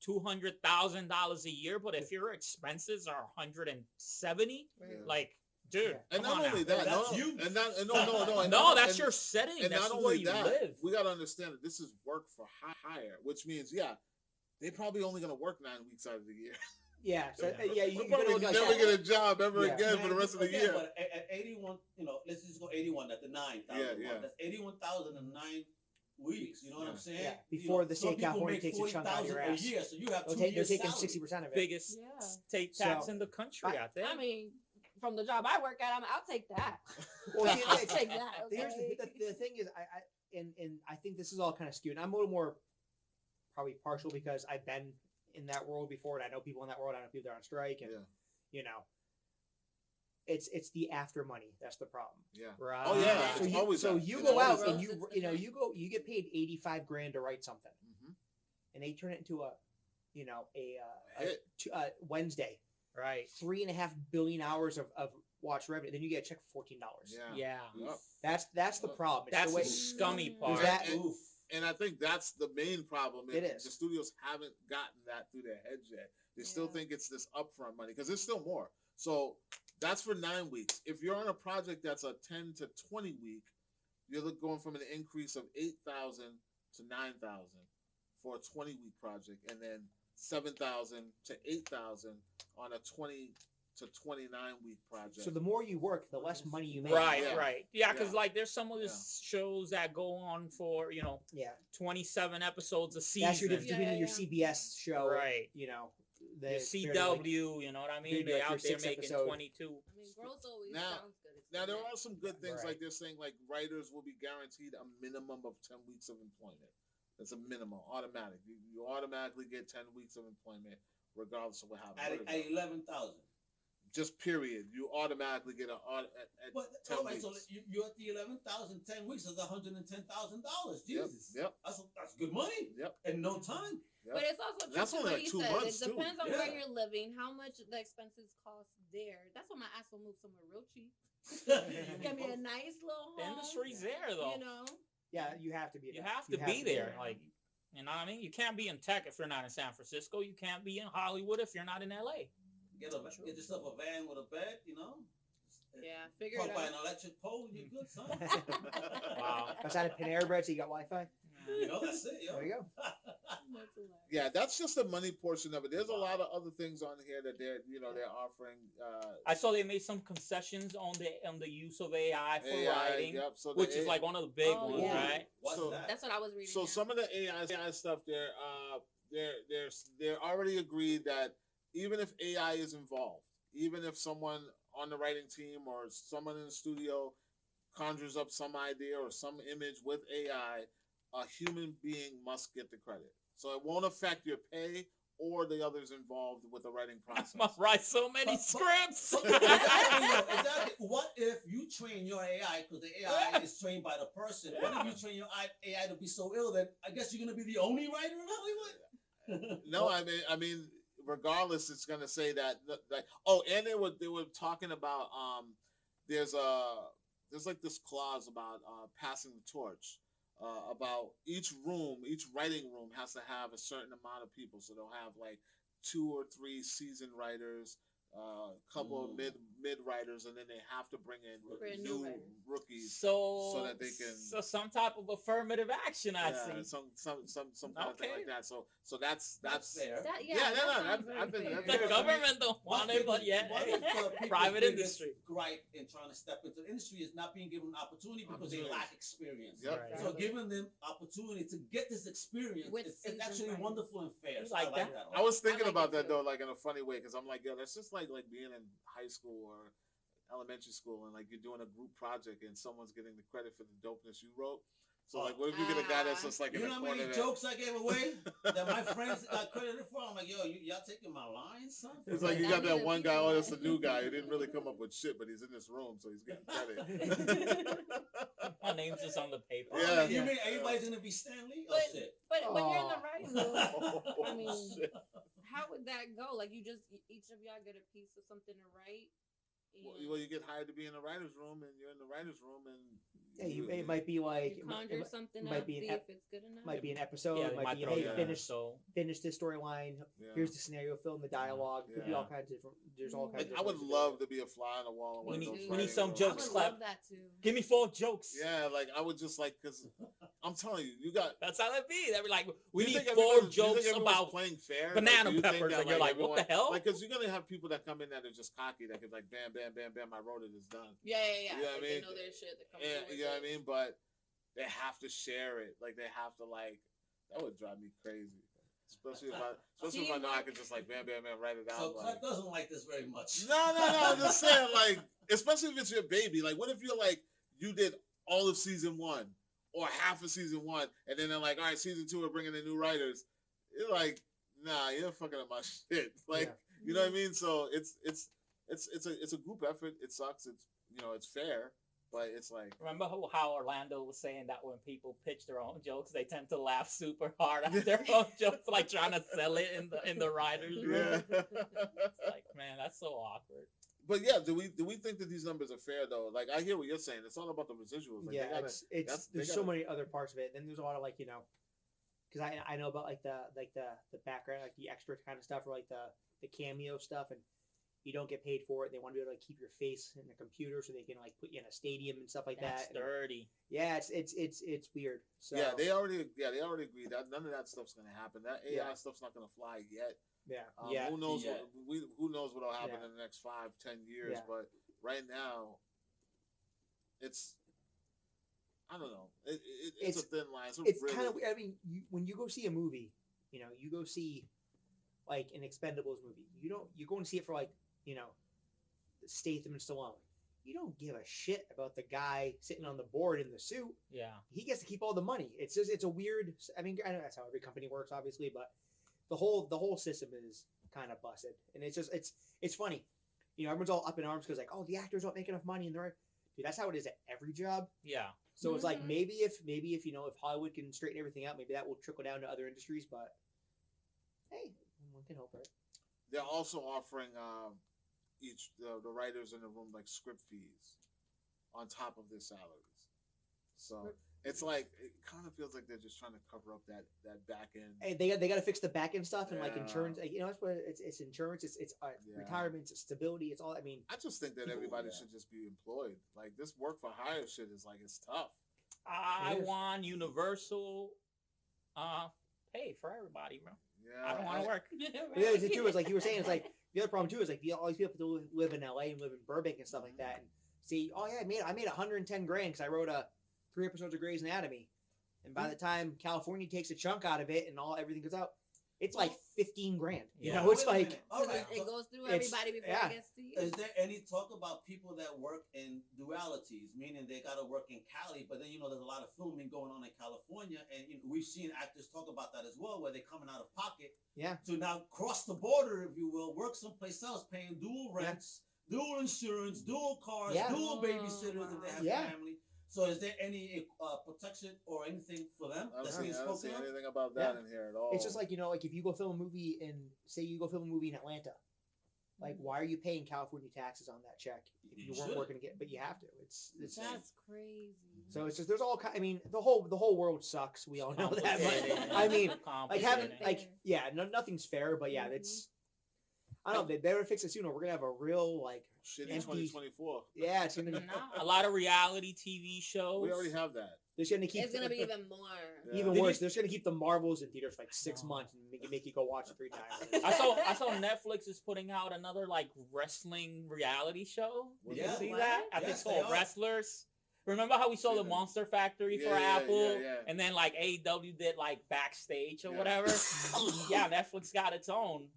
$200,000 a year, but if your expenses are 170, like, dude, and come not on only now. that, That's no, huge. and not, no, and No, not- that's and- your setting. And That's not where only you that, live. we got to understand that this is work for hire, which means, they're probably only going to work 9 weeks out of the year. Yeah, so Yeah. you We'll gotta probably look like never that. get a job ever Yeah. again for the rest of the Okay, year. But at 81, let's just go 81 at the 9,000. Yeah. That's 81,000 in 9 weeks. You know what I'm saying? Yeah, before the state of some people California make takes a chunk out of your 40,000 ass. a year, so you have They're 2 years taking salary. 60% of it. Biggest Yeah. state tax So, in the country, I think. I mean, from the job I work at, I'll take that. Well, see, I'll take that. Here's Okay. the thing is, and I think this is all kind of skewed. I'm a little more probably partial because I've been in that world before, and I know people in that world. I know people that are on strike, and it's the after money that's the problem. Yeah. Right. Oh, yeah. So It's you, always so that. you It's go always out that. and you get paid $85,000 to write something, and they turn it into a Wednesday, Right. 3.5 billion hours of watch revenue. Then you get a check for $14. Yeah. Yep. That's the problem. It's That's the way, the scummy Mm. part. that- And I think that's the main problem. It is. The studios haven't gotten that through their heads yet. They still Yeah. think it's this upfront money because there's still more. So that's for 9 weeks. If you're on a project that's a 10 to 20 week, you're going from an increase of 8,000 to 9,000 for a 20-week project, and then 7,000 to 8,000 on a 20 to 29-week project. so the more you work, the less money you make. Right, Yeah. right. Yeah, because Yeah. like there's some of the shows that go on for, Yeah, 27 episodes a season. that's your difference between Yeah, your yeah. CBS show, Right. The Your CW, you know what I mean? Maybe They're like your out there 6 making episode. 22. I mean, gross always Now- sounds good. It's Now there not. are some good things, Right. like they're saying, like writers will be guaranteed a minimum of 10 weeks of employment. That's a minimum, automatic. You automatically get 10 weeks of employment, regardless of what happens. At 11,000. Just period. You automatically get at But 10 all right, so weeks. you're at the 11,000, 10 weeks is $110,000. Yep, Jesus, yep. That's good money. Yep. In no time. But it's also true That's too only what like he 2 said. months, It too. depends on Yeah. where you're living, how much the expenses cost there. That's why my ass will move somewhere real cheap. Get me a nice little home. The industry's there though. You know. Yeah, you have to be. You have to be there. Like, you know what I mean? You can't be in tech if you're not in San Francisco. You can't be in Hollywood if you're not in LA. Get yourself a van with a bed, Yeah, figure Park it by an out. electric pole, you're good, son. Wow. Outside of Panera Bread, so you got Wi-Fi. That's it, yo. There you go. That's hilarious. Yeah, that's just the money portion of it. There's a lot of other things on here that they're offering. I saw they made some concessions on the use of AI for AI, writing, yep, so the which is A- like one of the big Oh, ones, yeah. right? What's So- that? That's what I was reading. So yeah. some of the AI stuff, they're already agreed that even if AI is involved, even if someone on the writing team or someone in the studio conjures up some idea or some image with AI, a human being must get the credit. So it won't affect your pay or the others involved with the writing process. Must write so many But- scripts. Exactly. What if you train your AI, because the AI is trained by the person, what if you train your AI to be so ill that I guess you're going to be the only writer in Hollywood? No, I mean, regardless, it's gonna say that. Like, and they were talking about there's like this clause about passing the torch. About each writing room has to have a certain amount of people, so they'll have like 2 or 3 seasoned writers, a couple of mid writers, and then they have to bring in Brand new new writers. rookies so that they can. So some type of affirmative action, I see. some kind of thing Okay. like that. So that's fair. I've been- The Yeah. government don't want it, but yeah, One of the people's private biggest industry. gripe in trying to step into the industry is not being given an opportunity because they lack experience. Yep. Right. So giving them opportunity to get this experience With is seasoned actually writers. wonderful and fair. You So like I like that? that. I was thinking I like about it that too. though, like in a funny way, because I'm like, yo, that's just like being in high school or elementary school, and like you're doing a group project, and someone's getting the credit for the dopeness you wrote. So like, what if you get a guy that's just like You in know the how corner many that- jokes I gave away that my friends got credited for? I'm like, yo, y'all taking my lines, son? It's like you That got that means one people guy, oh, like- that's a new guy. He didn't really come up with shit, but he's in this room, so he's getting credit. My name's just on the paper. Yeah. You mean everybody's gonna be Stanley? Oh But- shit. But when you're in the Aw. writing room, I mean, Oh, shit. how would that go? Like, you just each of y'all get a piece of something to write. Well, you get hired to be in the writer's room, and you're in the writer's room, and it might be like you conjure something might up, be see if it's good enough. might be an episode. Yeah, It might be throw hey, you in. finish this storyline. Yeah. Here's the scenario, film the dialogue. Could be Yeah. all kinds of different. There's all kinds. Like, of I would different love to be a fly on the wall. In one We of need- those we need writing some rooms. I jokes. would Clap. love that too. Give me 4 jokes. Yeah, like I would just like because I'm telling you, you got. That's how it be. They'd be like, we You need think 4 everyone- you jokes think everyone's about playing fair. banana do you think peppers, that, and you're like, what the hell? Like, because you're gonna have people that come in that are just cocky, that could like, bam, bam, bam, bam, I wrote it, it's done. Yeah. You know what I Like, mean? they know their shit. That comes Yeah, with you know what I it. mean. But they have to share it. Like they have to like. That would drive me crazy. Especially if I know I could just like bam, bam, bam, write it out. So like, Clep doesn't like this very much. No. I'm just saying, like, especially if it's your baby. Like, what if you're like, you did all of season 1 or half of season 1, and then they're like, all right, season 2, we're bringing in new writers. You're like, nah, you're fucking up my shit. Like, you know what I mean? So it's a group effort. It sucks. It's fair, but it's like. Remember how Orlando was saying that when people pitch their own jokes, they tend to laugh super hard at their own jokes, like trying to sell it in the writers' room. Yeah. It's like, man, that's so awkward. But yeah, do we think that these numbers are fair though? Like I hear what you're saying. It's all about the residuals. Like, yeah, they gotta, there's so many other parts of it. Then there's a lot of like because I know about like the background, like the extra kind of stuff, or like the cameo stuff, and you don't get paid for it. They want to be able to keep your face in the computer so they can like put you in a stadium and stuff like That's that. dirty. Yeah, it's weird. So yeah, they already agreed that none of that stuff's gonna happen. That AI stuff's not gonna fly yet. yeah. Who knows? Yeah. Who knows what'll happen Yeah. in the next 5-10 years? Yeah. But right now, it's. I don't know. It's a thin line. It's kind of. I mean, when you go see a movie, you go see like an Expendables movie. You go and see it for like Statham and Stallone. You don't give a shit about the guy sitting on the board in the suit. Yeah. He gets to keep all the money. It's a weird. I mean, I know that's how every company works, obviously, but the whole system is kind of busted, and it's funny. Everyone's all up in arms because like, oh, the actors don't make enough money, and dude, that's how it is at every job. Yeah. So it's like maybe if if Hollywood can straighten everything out, maybe that will trickle down to other industries. But hey, one can hope, right? They're also offering each the writers in the room like script fees on top of their salaries. So it's like it kind of feels like they're just trying to cover up that back end. Hey, they got to fix the back end stuff and like Yeah. insurance. That's what it's insurance. It's retirement. It's stability. It's all. I mean, I just think that everybody should just be employed. Like this work for hire shit is like it's tough. I want universal pay for everybody, bro. Yeah, I don't want to work. the other thing too is like you were saying. It's like the other problem too is like all these people have to live in LA and live in Burbank and stuff like that. And see, oh yeah, I made $110,000 because I wrote 3 episodes of Grey's Anatomy, and by the time California takes a chunk out of it and everything goes out, it's like $15,000. Yeah. It's Wait a like minute. All right. It goes through It's- everybody before yeah. it gets to you. Is there any talk about people that work in dualities, meaning they got to work in Cali, but then there's a lot of filming going on in California, and we've seen actors talk about that as well, where they're coming out of pocket to now cross the border, if you will, work someplace else, paying dual rents, dual insurance, dual cars, Yeah. dual babysitters if they have Yeah. family. So is there any protection or anything for them I that's don't being see spoken of? anything about that in here at all. it's just like like if you go film a movie say you go film a movie in Atlanta, like why are you paying California taxes on that check if you weren't should. working again? But you have to. It's That's crazy. so it's just there's all kind. I mean the whole world sucks. We all know that. But I mean like having nothing's fair. But yeah, it's. I don't know. They better fix it sooner. We're gonna have a real shitty empty- 2024. Yeah, it's gonna be. A lot of reality TV shows. We already have that. They're gonna keep. It's gonna be even more. Yeah. even Did worse. They're just gonna keep the Marvels in theaters for like 6 months and make you go watch it 3 times. I saw Netflix is putting out another wrestling reality show. Did Yeah. you see What? that? I think Yes, it's they called are. Wrestlers. Remember how we saw the Yeah. Monster Factory for Yeah, Apple, yeah. and then like AEW did like Backstage or Yeah. whatever. Yeah, Netflix got its own.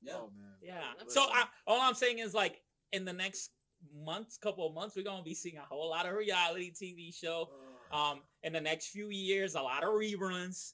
Yeah. Oh man. Yeah. Listen. So all I'm saying is like in the next couple of months, we're gonna be seeing a whole lot of reality TV show. In the next few years, a lot of reruns.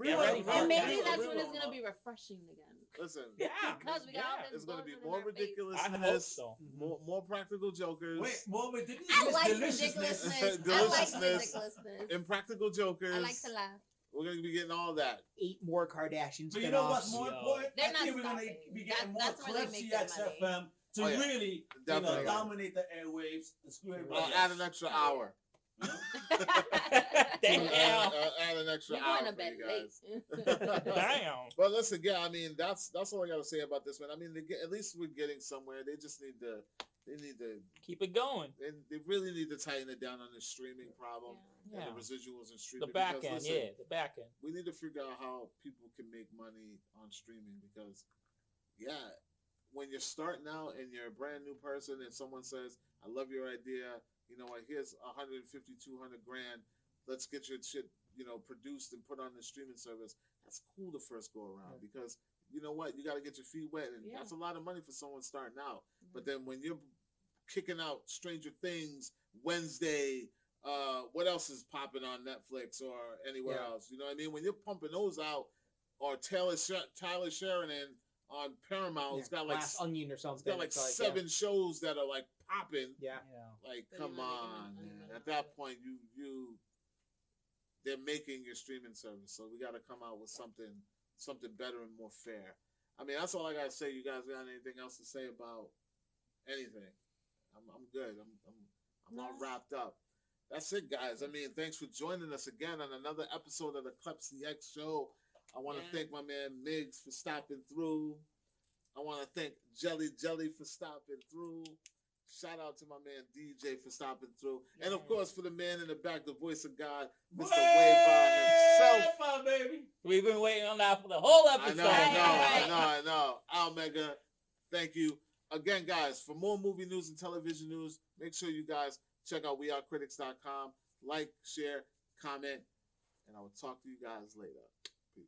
Get ready for And it. maybe Yeah. that's when it's gonna be refreshing again. Listen. Yeah. Because we got all this It's going to be bullshit in more our face. ridiculousness. I hope so. More practical jokers. Wait, more ridiculous. I like deliciousness. ridiculousness. I like Deliciousness. ridiculousness. Impractical jokers. I like to laugh. We're going to be getting all that. 8 more Kardashians. But you know what's spinoffs. more Yo. important? They're I think not we're gonna stopping. be getting more That's where they make their Klepcx money. FM to really Definitely. dominate the airwaves and screw everybody Add else. an extra hour. Damn. Add an extra You're hour going to for bed you late. guys. Damn. But listen, yeah, I mean that's all I gotta say about this, man. I mean, at least we're getting somewhere. They just need to Keep it going. they really need to tighten it down on the streaming problem Yeah. and the residuals and The streaming. back because, end, listen, the back end. we need to figure out how people can make money on streaming because, yeah, when you're starting out and you're a brand new person and someone says, "I love your idea. You know what? Here's 150, 200 grand. Let's get your shit, produced and put on the streaming service." That's cool the first go around because you know what? You got to get your feet wet, and that's a lot of money for someone starting out. But then when you're kicking out Stranger Things Wednesday, what else is popping on Netflix or anywhere else? You know what I mean? When you're pumping those out, or Tyler Sheridan on Paramount, it's got like Glass Onion or something. it's got like 7 shows that are like popping. Yeah. Like, But come you're not on, making man. money At that point, they're making your streaming service, so we got to come out with something better and more fair. I mean, that's all I gotta say. You guys got anything else to say about anything? I'm good. I'm all wrapped up. That's it, guys. I mean, thanks for joining us again on another episode of the Klepcx Show. I want to thank my man Miggs for stopping through. I want to thank Jelly for stopping through. Shout out to my man DJ for stopping through. And of course, for the man in the back, the voice of God, Mr. Wayvon himself. My baby. We've been waiting on that for the whole episode. I know. Almega, thank you. Again, guys, for more movie news and television news, make sure you guys check out wearecritics.com. Like, share, comment, and I will talk to you guys later. Peace.